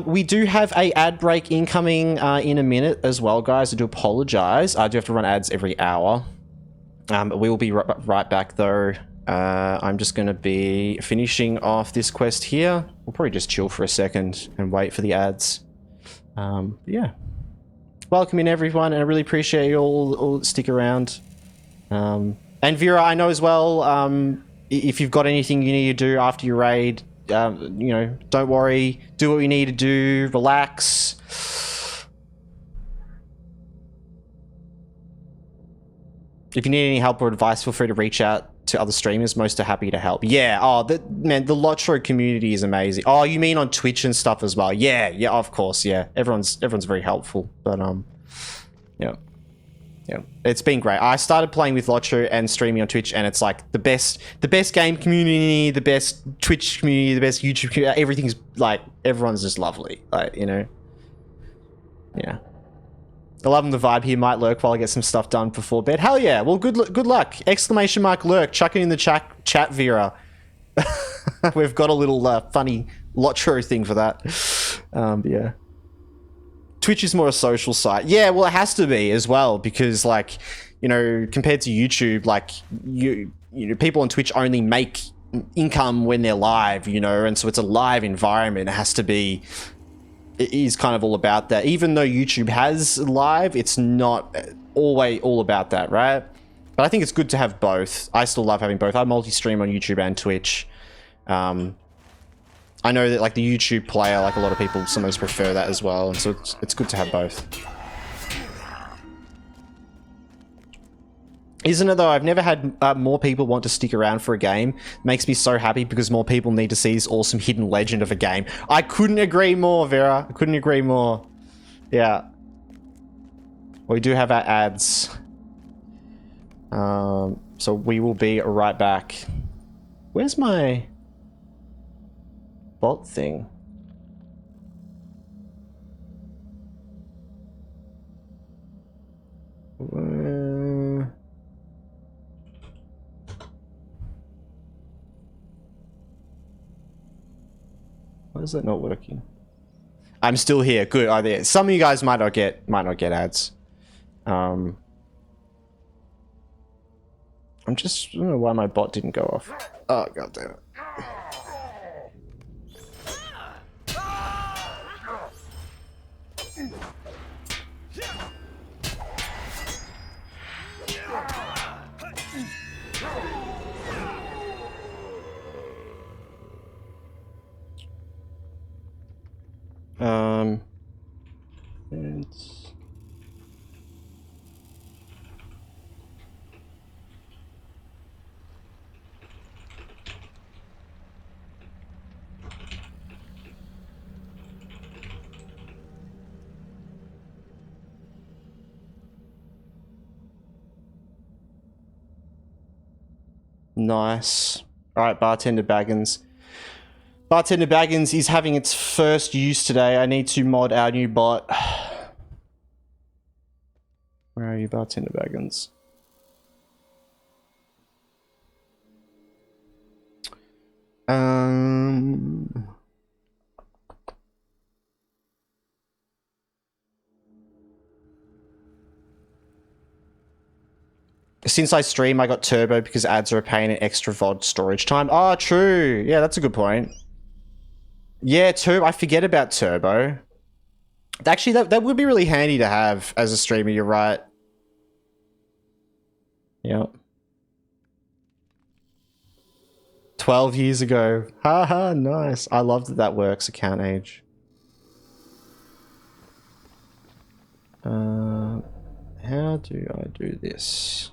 We do have a ad break incoming in a minute as well, guys. I do apologize. I do have to run ads every hour. We will be right back, though. I'm just going to be finishing off this quest here. We'll probably just chill for a second and wait for the ads. Yeah. Welcome in, everyone, and I really appreciate you all stick around. And Vera, I know as well, if you've got anything you need to do after your raid, you know, don't worry. Do what you need to do. Relax. If you need any help or advice, feel free to reach out to other streamers. Most are happy to help. Yeah. Oh, man, the LOTRO community is amazing. Oh, you mean on Twitch and stuff as well? Yeah. Yeah. Of course. Yeah. Everyone's very helpful. But yeah. Yeah. It's been great. I started playing with LOTRO and streaming on Twitch, and it's like the best game community, the best Twitch community, the best YouTube community. Everything's like, everyone's just lovely. Like, you know. Yeah. I love the vibe here. Might lurk while I get some stuff done before bed. Hell yeah. Well, good luck. Exclamation mark lurk. Chuck it in the chat, Vera. We've got a little funny LOTRO thing for that. Yeah. Twitch is more a social site. Yeah, well, it has to be as well because, like, you know, compared to YouTube, like, you know, people on Twitch only make income when they're live, you know, and so it's a live environment. It has to be... It is kind of all about that. Even though YouTube has live, it's not always all about that, right? But I think it's good to have both. I still love having both. I multi-stream on YouTube and Twitch. I know that like the YouTube player, like a lot of people sometimes prefer that as well, and so it's good to have both. Isn't it though? I've never had more people want to stick around for a game. Makes me so happy because more people need to see this awesome hidden legend of a game. I couldn't agree more, Vera. I couldn't agree more. Yeah. We do have our ads. So we will be right back. Where's my bot thing? Why is that not working? I'm still here. Good. Oh, there. Some of you guys might not get ads. I'm just, I don't know why my bot didn't go off. Oh, god damn it. It's... Nice. Alright, Bartender Baggins. Bartender Baggins is having its first use today. I need to mod our new bot. Where are you, Bartender Baggins? Since I stream, I got turbo because ads are a pain and extra VOD storage time. Oh, true. Yeah, that's a good point. Yeah, turbo. I forget about turbo. Actually, that would be really handy to have as a streamer. You're right. Yep. 12 years ago. Haha, nice. I love that that works, account age. How do I do this?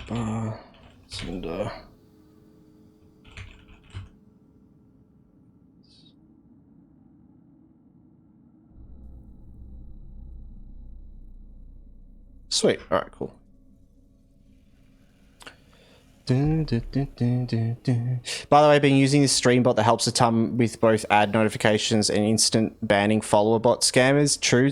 Bar, Cinder. Sweet. All right, cool. By the way, I've been using this stream bot that helps a ton with both ad notifications and instant banning follower bot scammers. True.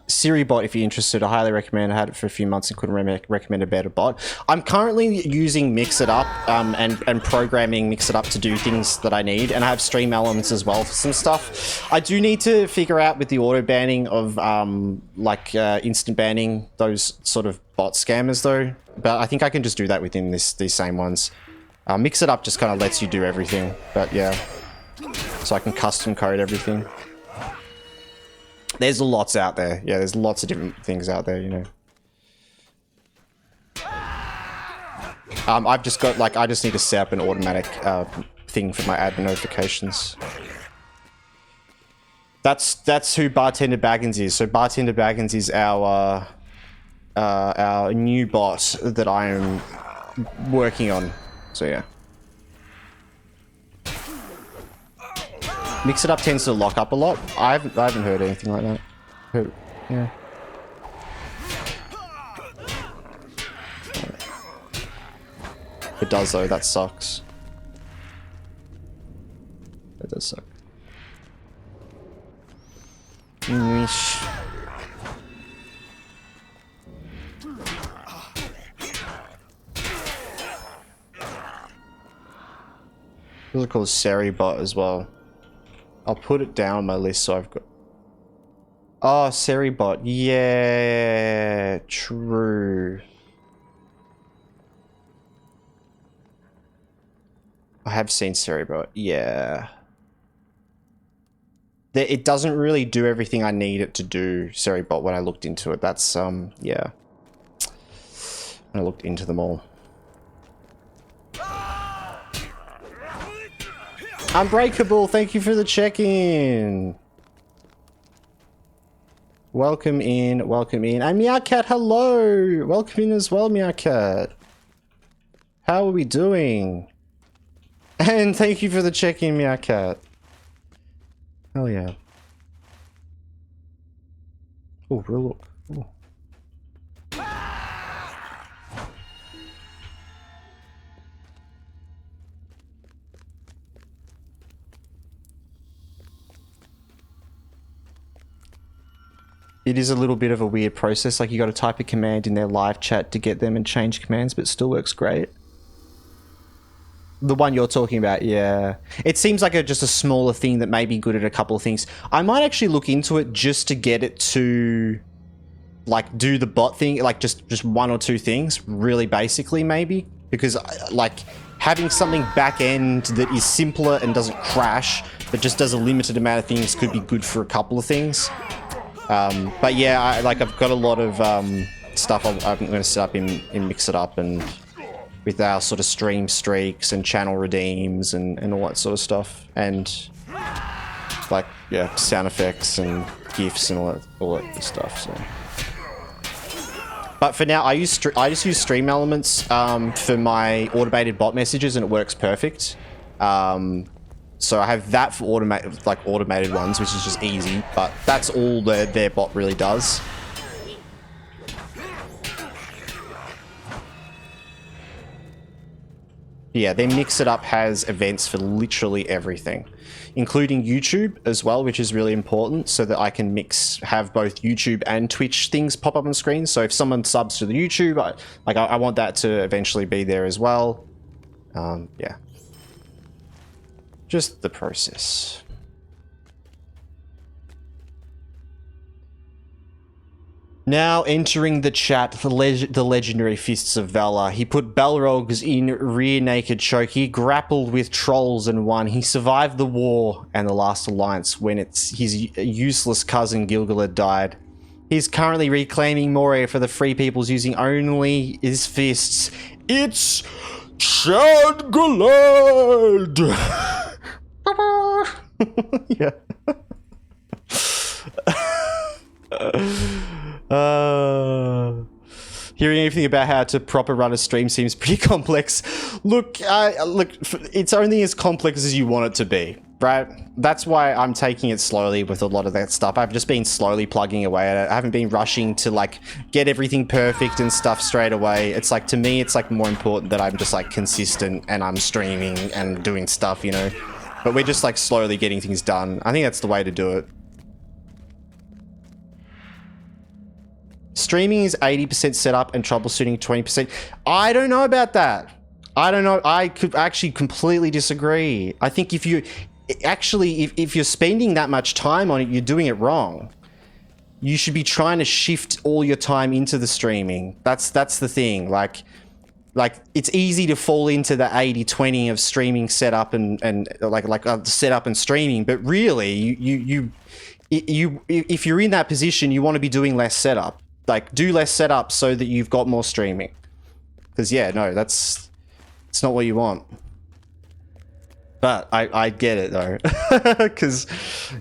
Siri bot, if you're interested, I highly recommend. I had it for a few months and couldn't recommend a better bot. I'm currently using Mix It Up and programming Mix It Up to do things that I need, and I have stream elements as well for some stuff. I do need to figure out with the auto banning of instant banning those sort of bot scammers though. But I think I can just do that within these same ones. Mix It Up just kind of lets you do everything. But yeah, so I can custom code everything. There's lots out there. Yeah, there's lots of different things out there, you know. I've just got, like, I just need to set up an automatic thing for my ad notifications. That's who Bartender Baggins is. So Bartender Baggins is our new bot that I am working on. So yeah. Mix It Up tends to lock up a lot. I haven't heard anything like that. Yeah. It does though, that sucks. That does suck. Yeesh. This is called Seribot as well. I'll put it down on my list so I've got... Oh, Seribot. Yeah, true. I have seen Seribot. Yeah. It doesn't really do everything I need it to do, Seribot, when I looked into it. That's, yeah. I looked into them all. Unbreakable, thank you for the check-in. Welcome in, welcome in. And Meowcat, hello! Welcome in as well, Meowcat. How are we doing? And thank you for the check-in, Meowcat. Hell yeah. Oh, real look. Ooh. It is a little bit of a weird process, like you got to type a command in their live chat to get them and change commands, but it still works great. The one you're talking about, yeah. It seems like just a smaller thing that may be good at a couple of things. I might actually look into it just to get it to, like, do the bot thing, like just one or two things, really basically maybe. Because, like, having something back end that is simpler and doesn't crash, but just does a limited amount of things could be good for a couple of things. But yeah, I've got a lot of stuff I'm going to set up in Mix It Up, and with our sort of stream streaks and channel redeems and all that sort of stuff, and like, yeah, sound effects and GIFs and all that good stuff. So, but for now, I just use Stream Elements for my automated bot messages, and it works perfect. So I have that for automated ones, which is just easy, but that's all their bot really does. Yeah, their Mix It Up has events for literally everything, including YouTube as well, which is really important, so that I can have both YouTube and Twitch things pop up on screen. So if someone subs to the YouTube, I want that to eventually be there as well. Yeah. Just the process. Now entering the chat, the legendary Fists of Valor. He put Balrogs in rear naked choke. He grappled with trolls and won. He survived the war and the last alliance when his useless cousin Gilgalad died. He's currently reclaiming Moria for the free peoples using only his fists. It's Chad Galad! Yeah. Hearing anything about how to proper run a stream seems pretty complex. Look, it's only as complex as you want it to be, right? That's why I'm taking it slowly with a lot of that stuff. I've just been slowly plugging away at it. I haven't been rushing to like get everything perfect and stuff straight away. It's like, to me, it's like more important that I'm just like consistent and I'm streaming and doing stuff, you know? But we're just like slowly getting things done. I think that's the way to do it. Streaming is 80% setup and troubleshooting 20%. I don't know about that. I don't know. I could actually completely disagree. I think if you actually, if you're spending that much time on it, you're doing it wrong. You should be trying to shift all your time into the streaming. That's the thing. Like it's easy to fall into the 80-20 of streaming setup and setup and streaming, but really you if you're in that position, you want to be doing less setup. Like, do less setup so that you've got more streaming. Because, yeah, no, it's not what you want. But I get it, though. Because,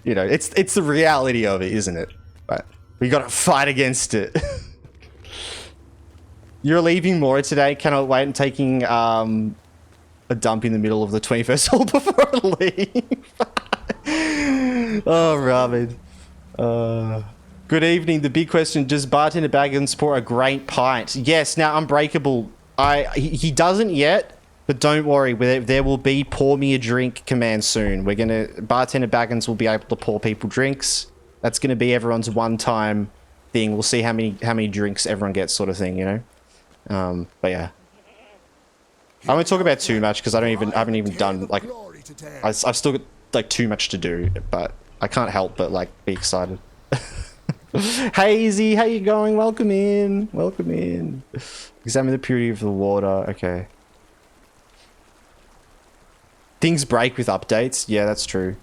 you know, it's the reality of it, isn't it? But we got to fight against it. You're leaving Moria today. Cannot wait and taking a dump in the middle of the 21st hole before I leave. Oh, ramen. Good evening. The big question, does Bartender Baggins pour a great pint? Yes. Now, Unbreakable, he doesn't yet, but don't worry. There will be pour me a drink command soon. Bartender Baggins will be able to pour people drinks. That's going to be everyone's one-time thing. We'll see how many drinks everyone gets, sort of thing, you know? But yeah. I won't talk about too much because I haven't even done, like, I've still got, like, too much to do, but I can't help but, like, be excited. Hazy, how you going? Welcome in. Welcome in. Examine the purity of the water. Okay. Things break with updates. Yeah, that's true.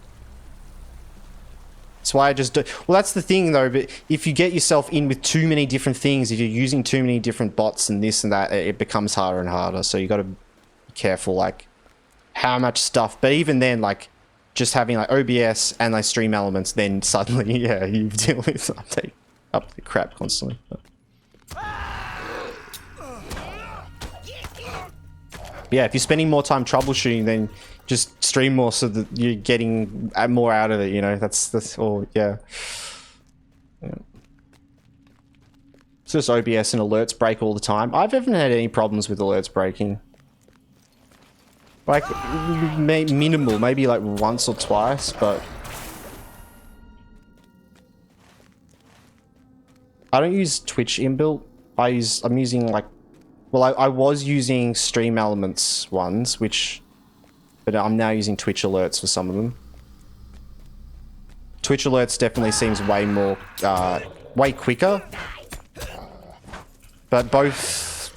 That's why I just do... Well, that's the thing, though. But if you get yourself in with too many different things, if you're using too many different bots and this and that, it becomes harder and harder. So you got to be careful, like, how much stuff. But even then, like, just having like OBS and like stream elements, then suddenly, yeah, you deal with update crap constantly. Yeah, if you're spending more time troubleshooting, then just stream more so that you're getting more out of it, you know? That's all, yeah. It's just OBS and alerts break all the time. I haven't had any problems with alerts breaking. Like, minimal, maybe like once or twice, but... I don't use Twitch inbuilt. I'm using like... Well, I was using Stream Elements ones, but I'm now using Twitch alerts for some of them. Twitch alerts definitely seems way more, way quicker. But both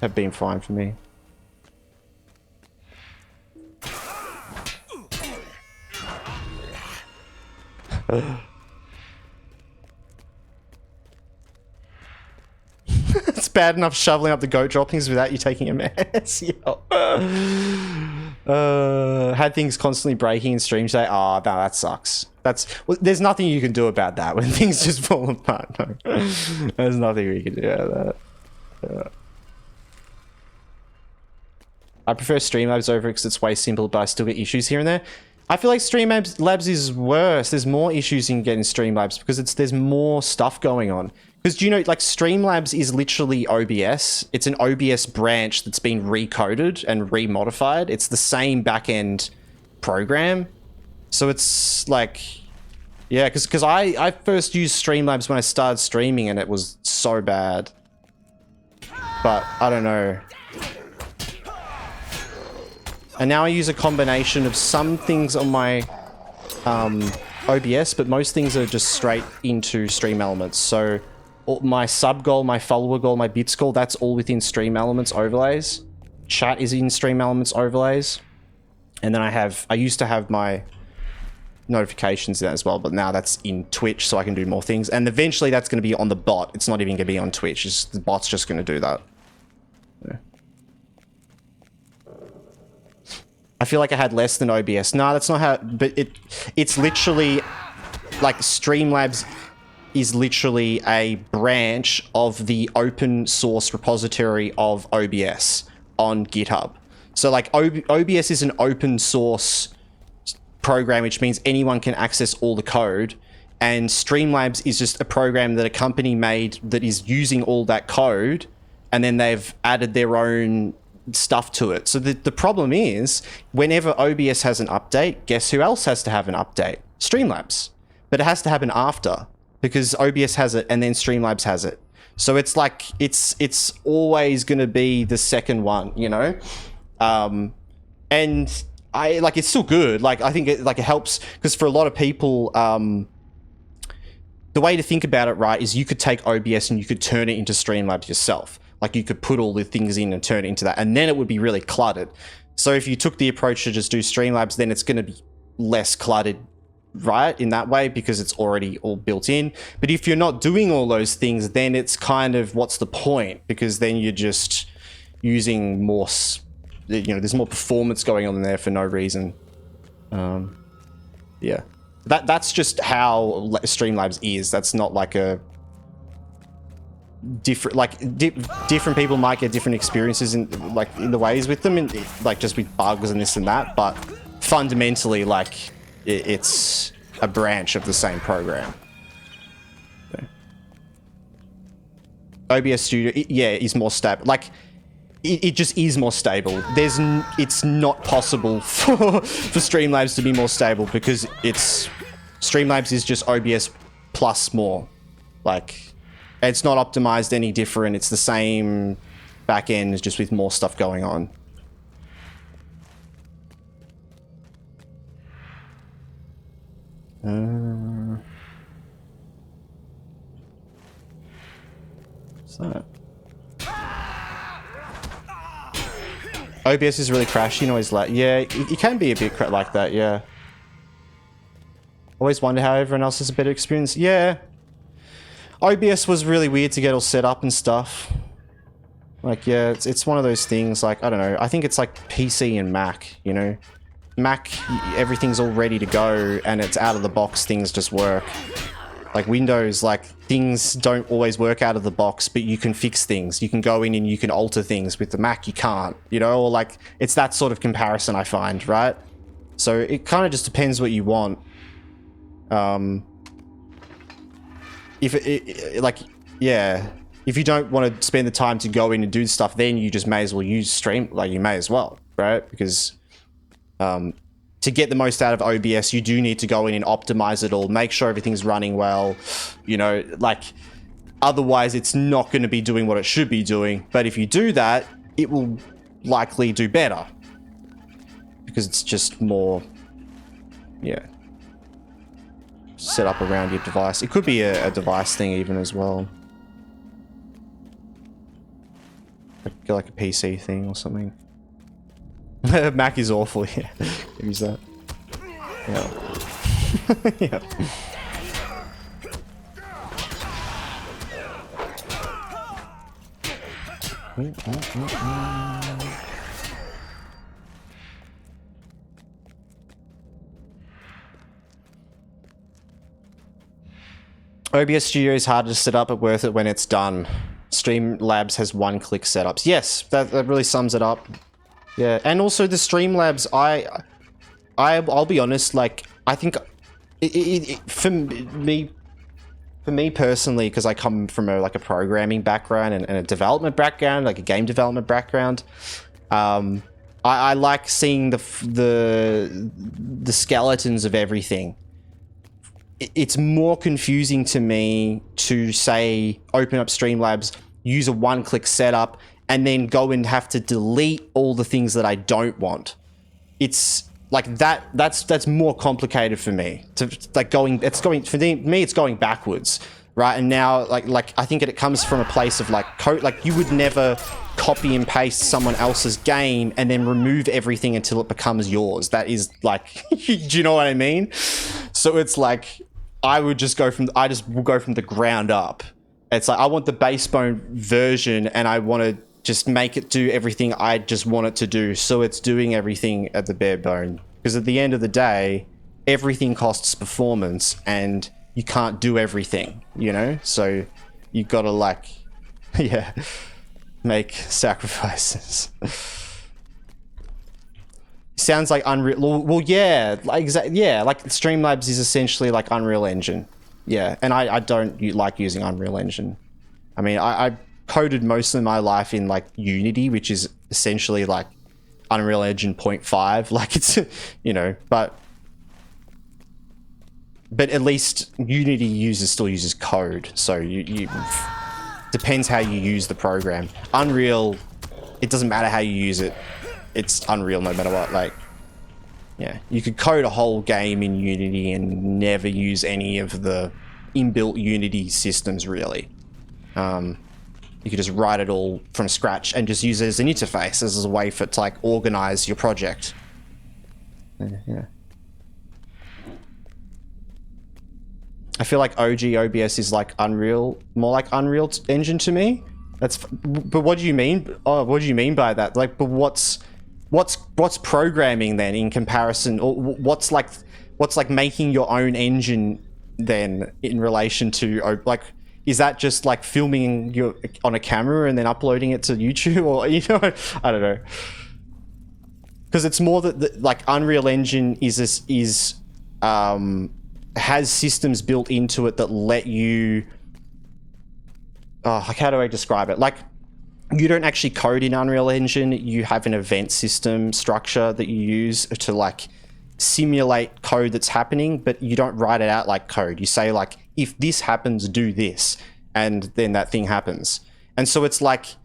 have been fine for me. It's bad enough shoveling up the goat droppings without you taking a mess. Had things constantly breaking in stream today. Oh, no, that sucks. Well, there's nothing you can do about that when things just fall apart. No. There's nothing we can do about that. I prefer Streamlabs over it because it's way simpler, but I still get issues here and there. I feel like Streamlabs is worse. There's more issues in getting Streamlabs because there's more stuff going on. Because, do you know, like, Streamlabs is literally OBS. It's an OBS branch that's been recoded and remodified. It's the same back-end program. So it's, like... Yeah, because I first used Streamlabs when I started streaming and it was so bad. But, I don't know. And now I use a combination of some things on my OBS, but most things are just straight into Stream Elements. So my sub goal, my follower goal, my bits goal, that's all within Stream Elements overlays. Chat is in Stream Elements overlays. And then I used to have my notifications in that as well, but now that's in Twitch, so I can do more things. And eventually that's going to be on the bot. It's not even going to be on Twitch. The bot's just going to do that. Yeah. I feel like I had less than OBS. No, that's not how... But it's literally... Like, Streamlabs is literally a branch of the open source repository of OBS on GitHub. So, like, OBS is an open source program, which means anyone can access all the code. And Streamlabs is just a program that a company made that is using all that code, and then they've added their own stuff to it. So the problem is, whenever OBS has an update, guess who else has to have an update? Streamlabs. But it has to happen after, because OBS has it and then Streamlabs has it. So it's like, it's always going to be the second one, you know? And I like, it's still good. Like, I think it helps, because for a lot of people, the way to think about it, right, is you could take OBS and you could turn it into Streamlabs yourself. Like, you could put all the things in and turn it into that, and then it would be really cluttered. So if you took the approach to just do Streamlabs, then it's going to be less cluttered, right, in that way, because it's already all built in. But if you're not doing all those things, then it's kind of, what's the point? Because then you're just using more, you know, there's more performance going on in there for no reason. Yeah. That's just how Streamlabs is. That's not like a different, like different people might get different experiences in the ways with them, and like just with bugs and this and that, but fundamentally, like, it's a branch of the same program. Okay. OBS Studio, is more stable. Like, it just is more stable. It's not possible for Streamlabs to be more stable, because Streamlabs is just OBS plus more. Like, it's not optimized any different. It's the same back end, just with more stuff going on. What's that? OBS is really crashy and always like, yeah, it can be a bit like that, yeah. Always wonder how everyone else has a better experience. Yeah. OBS was really weird to get all set up and stuff. Like, yeah, it's one of those things, like, I don't know, I think it's like PC and Mac, you know? Mac, everything's all ready to go, and it's out of the box, things just work. Like Windows, like, things don't always work out of the box, but you can fix things. You can go in and you can alter things. With the Mac, you can't, you know? Or like, it's that sort of comparison, I find, right? So it kind of just depends what you want. If if you don't want to spend the time to go in and do stuff, then you just may as well use Stream, like, you may as well, right? Because to get the most out of OBS, you do need to go in and optimize it all, make sure everything's running well, you know, like, otherwise it's not going to be doing what it should be doing. But if you do that, it will likely do better, because it's just more, yeah, set up around your device. It could be a device thing even as well. Like a PC thing or something. Mac is awful, yeah. Use that. Yeah. Yeah. OBS Studio is harder to set up, but worth it when it's done. Streamlabs has one-click setups. Yes, that really sums it up. Yeah, and also the Streamlabs, I'll be honest, like, I think for me personally, because I come from a programming background and a development background, like a game development background, I like seeing the skeletons of everything. It's more confusing to me to say, open up Streamlabs, use a one-click setup, and then go and have to delete all the things that I don't want. it's like that's more complicated for me to like going for me it's going backwards, right? And now like I think it comes from a place of like code, like you would never copy and paste someone else's game and then remove everything until it becomes yours. That is like do you know what I mean? So it's like I will go from the ground up. It's like I want the basebone version and I want to just make it do everything I just want it to do, so it's doing everything at the bare bone. Because at the end of the day, everything costs performance, and you can't do everything, you know? So you gotta like, yeah, make sacrifices. Sounds like Unreal. Well, yeah, like yeah, like Streamlabs is essentially like Unreal Engine. Yeah, and I don't like using Unreal Engine. I mean, I coded most of my life in like Unity, which is essentially like Unreal Engine 0.5. Like it's, you know, but at least Unity still uses code. So you depends how you use the program. Unreal, it doesn't matter how you use it. It's Unreal no matter what. Like, yeah, you could code a whole game in Unity and never use any of the inbuilt Unity systems really. You could just write it all from scratch and just use it as an interface, as a way for it to like organize your project. Yeah. I feel like OG OBS is like Unreal, more like Unreal Engine to me. But what do you mean? Oh, what do you mean by that? Like, but what's programming then in comparison, or what's like making your own engine then in relation to like? Is that just like filming on a camera and then uploading it to YouTube, or you know, I don't know. Because it's more that like Unreal Engine has systems built into it that let you. Oh, how do I describe it? Like, you don't actually code in Unreal Engine. You have an event system structure that you use to like simulate code that's happening, but you don't write it out like code. You say like, if this happens, do this, and then that thing happens. And so it's like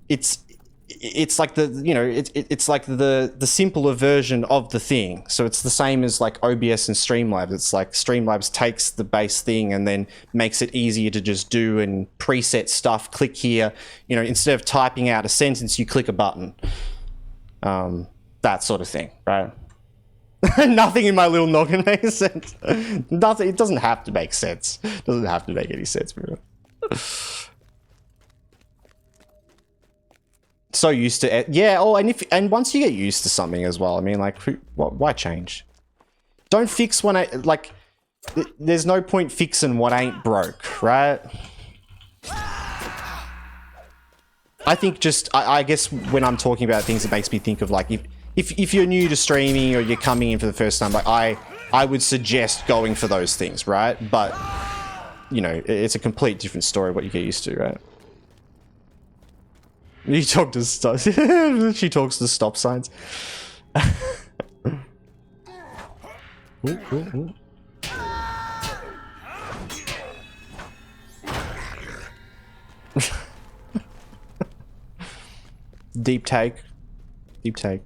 the, you know, it's like the simpler version of the thing. So it's the same as like OBS and Streamlabs. It's like Streamlabs takes the base thing and then makes it easier to just do and preset stuff. Click here, you know, instead of typing out a sentence, you click a button. That sort of thing, right? Nothing in my little noggin makes sense. Nothing. It doesn't have to make sense. It doesn't have to make any sense, bro. So used to it. Yeah. Oh, and once you get used to something as well, I mean, like, why change? Don't fix when there's no point fixing what ain't broke, right? I think I guess when I'm talking about things, it makes me think of like if you're new to streaming or you're coming in for the first time, like I would suggest going for those things, right? But you know, it's a complete different story what you get used to, right? You talk to stop. She talks to stop signs. Ooh, ooh, ooh. Deep take. Deep take.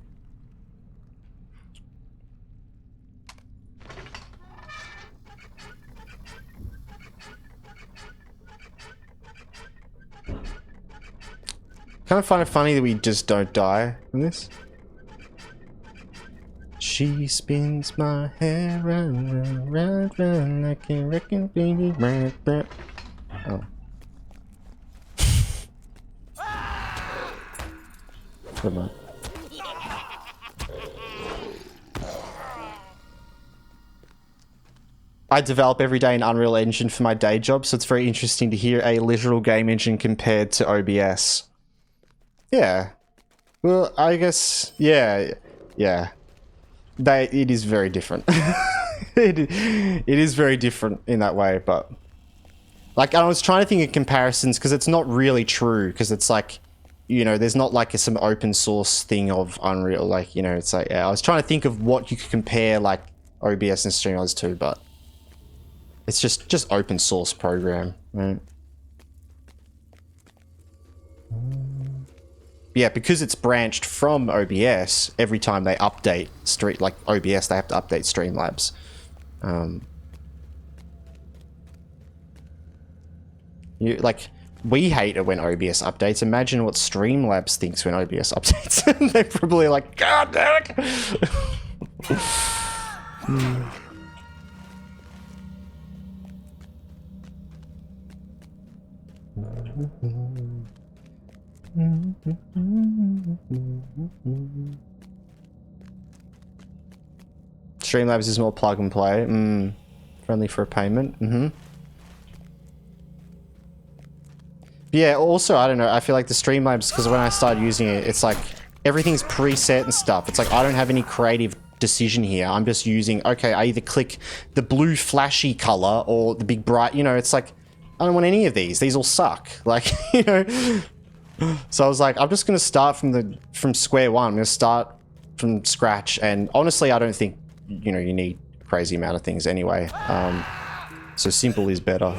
Kind of find it funny that we just don't die in this. She spins my hair round, round, round like a wrecking baby. Oh. Never mind. I develop every day in Unreal Engine for my day job, so it's very interesting to hear a literal game engine compared to OBS. Yeah. Well, I guess, yeah. It is very different. it is very different in that way, but like I was trying to think of comparisons because it's not really true, because it's like, you know, there's not like some open source thing of Unreal, like, you know, it's like, yeah, I was trying to think of what you could compare like OBS and Streamlabs to, but it's just open source program, right? yeah, because it's branched from OBS, every time they update like OBS, they have to update Streamlabs. We hate it when OBS updates. Imagine what Streamlabs thinks when OBS updates. They're probably like, God damn it! Streamlabs is more plug and play. Friendly for a payment. Yeah, also, I don't know, I feel like the Streamlabs, because when I started using it, it's like, everything's preset and stuff. It's like, I don't have any creative decision here. I'm just using, okay, I either click the blue flashy color or the big bright, you know, it's like, I don't want any of these. These all suck. Like, you know. So I was like, I'm just going to start from square one. I'm going to start from scratch. And honestly, I don't think, you know, you need a crazy amount of things anyway. So simple is better.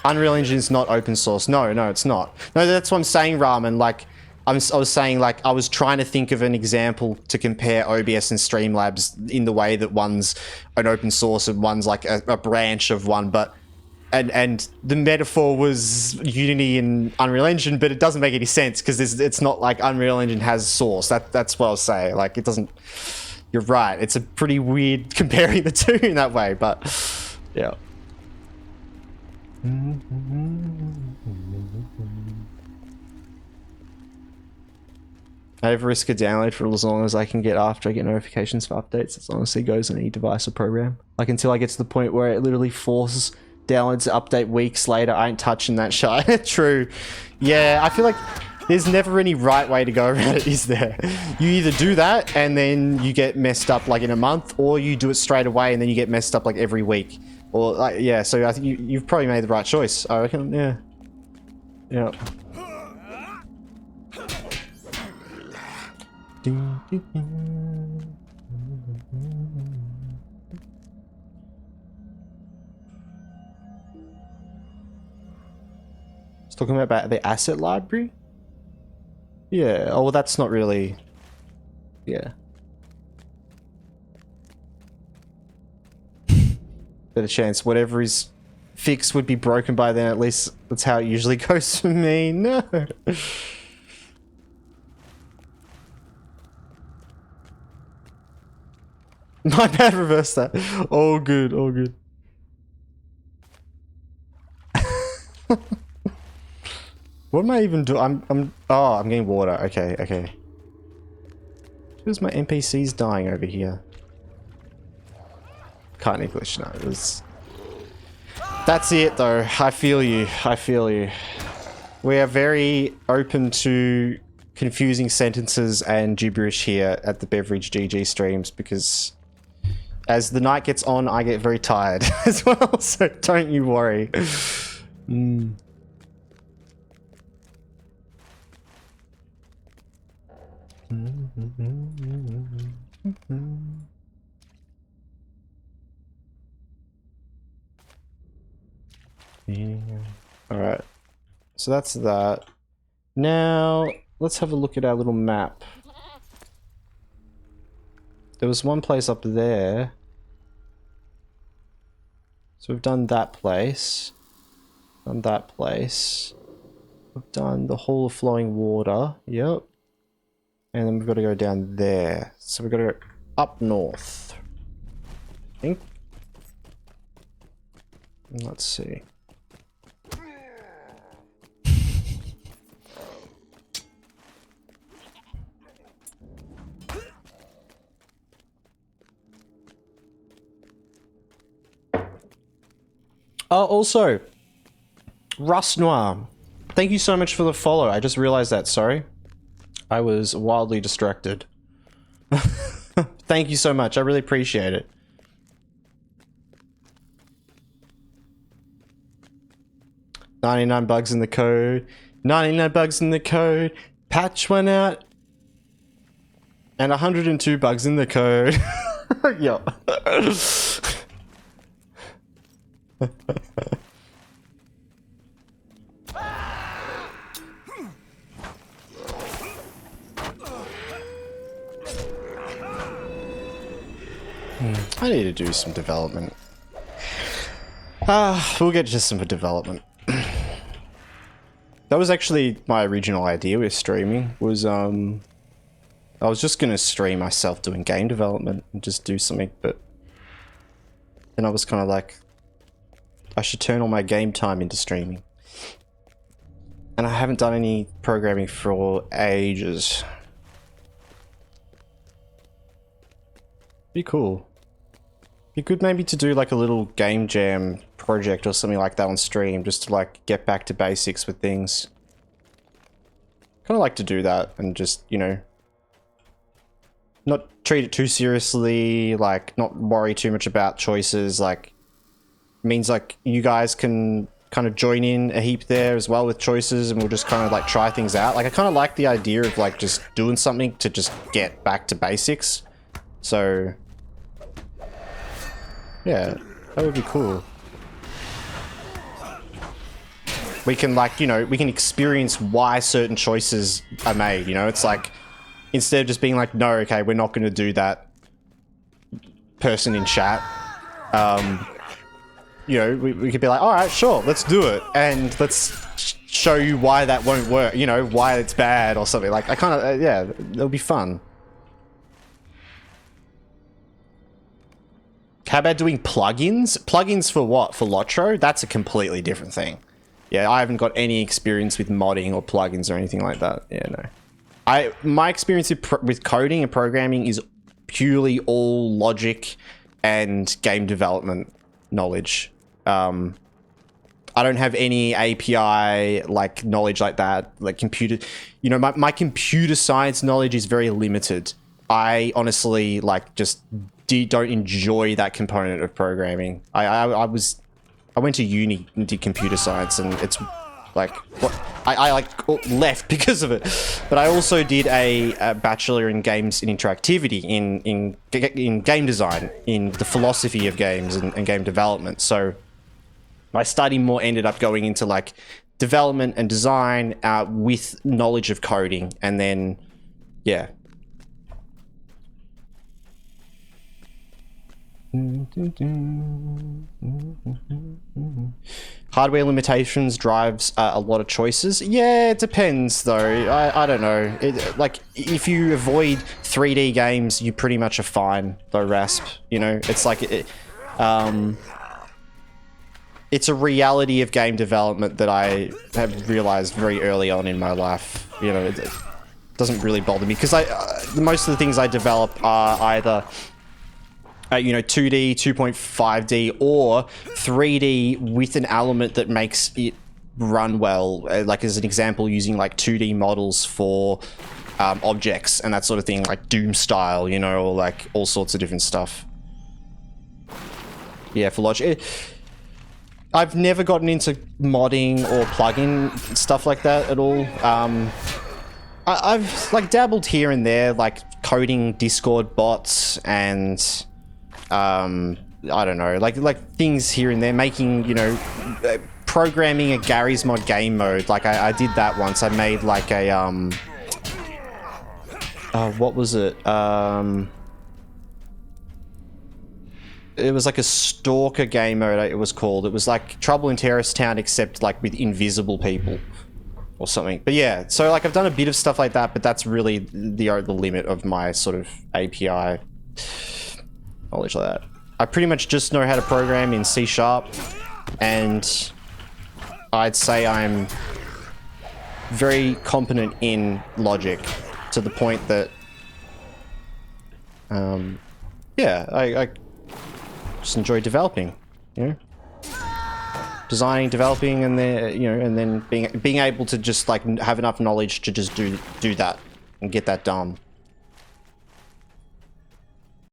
Unreal Engine is not open source. No, it's not. No, that's what I'm saying, Ramen. Like, I was saying, like, I was trying to think of an example to compare OBS and Streamlabs in the way that one's an open source and one's like a branch of one, but and the metaphor was Unity and Unreal Engine, but it doesn't make any sense because it's not like Unreal Engine has source. That's what I was saying. Like, it doesn't. You're right. It's a pretty weird comparing the two in that way, but yeah. I have risk a download for as long as I can get after I get notifications for updates. As long as it goes on any device or program. Like until I get to the point where it literally forces downloads to update weeks later. I ain't touching that shit. True. Yeah, I feel like there's never any right way to go around it, is there? You either do that and then you get messed up like in a month, or you do it straight away and then you get messed up like every week. Or like, yeah, so I think you've probably made the right choice, I reckon. Yeah. Yeah. It's talking about the asset library? Yeah, oh well, that's not really... Yeah. Better chance whatever is fixed would be broken by then. At least that's how it usually goes for me. No. My bad, reverse that. All good, all good. What am I even doing? Oh, I'm getting water. Okay, okay. Who's my NPCs dying over here? Can't English, no. It was... That's it though. I feel you. I feel you. We are very open to confusing sentences and gibberish here at the Beveridge GG streams because as the night gets on, I get very tired as well, so don't you worry. Mm. Yeah. Alright, so that's that. Now, let's have a look at our little map. There was one place up there. So we've done that place. Done that place. We've done the Hall of Flowing Water. Yep. And then we've got to go down there. So we've got to go up north. I think. Let's see. Oh, also, Rust Noir, thank you so much for the follow. I just realized that, sorry. I was wildly distracted. Thank you so much, I really appreciate it. $99 bugs in the code. 99 bugs in the code. Patch went out. And 102 bugs in the code. Yo. I need to do some development. We'll get to some development. That was actually my original idea with streaming, was I was just gonna stream myself doing game development and just do something, but then I was kind of like, I should turn all my game time into streaming. And I haven't done any programming for ages. Be cool. Be good maybe to do like a little game jam project or something like that on stream, just to like get back to basics with things. Kind of like to do that and just, you know, not treat it too seriously, like not worry too much about choices. Like, means like you guys can kind of join in a heap there as well with choices, and we'll just kind of like try things out. Like I kind of like the idea of like just doing something to just get back to basics. So yeah, that would be cool. We can like, you know, we can experience why certain choices are made, you know? It's like, instead of just being like, no, okay, we're not going to do that, person in chat. You know, we could be like, all right, sure, let's do it. And let's show you why that won't work, you know, why it's bad or something. Like, I kind of, yeah, it'll be fun. How about doing plugins? Plugins for what? For LOTRO? That's a completely different thing. Yeah, I haven't got any experience with modding or plugins or anything like that. Yeah, no. My experience with coding and programming is purely all logic and game development knowledge. I don't have any API like knowledge like that, like computer, you know, my computer science knowledge is very limited. I honestly like just don't enjoy that component of programming. I went to uni and did computer science, and it's like what I like left because of it. But I also did a bachelor in games and interactivity in game design, in the philosophy of games and game development. So my study more ended up going into like development and design with knowledge of coding, and then yeah. Hardware limitations drives a lot of choices. Yeah, it depends though. I don't know. Like if you avoid 3D games, you pretty much are fine though, Rasp. You know, it's like it's a reality of game development that I have realized very early on in my life. You know, it doesn't really bother me because most of the things I develop are either you know, 2D, 2.5D, or 3D with an element that makes it run well. Like as an example, using like 2D models for objects and that sort of thing, like Doom style, you know, or like all sorts of different stuff. Yeah, for logic. I've never gotten into modding or plugin stuff like that at all. I've like dabbled here and there, like coding Discord bots and I don't know, like things here and there, making, you know, programming a Gary's Mod game mode. Like I did that once. I made like a what was it? It was like a stalker game mode, it was called. It was like Trouble in Terrorist Town, except like with invisible people or something. But yeah, so like I've done a bit of stuff like that, but that's really the limit of my sort of API knowledge like that. I pretty much just know how to program in C#, and I'd say I'm very competent in logic to the point that yeah, I just enjoy developing, you know, designing, developing, and then, you know, and then being able to just like have enough knowledge to just do that and get that done.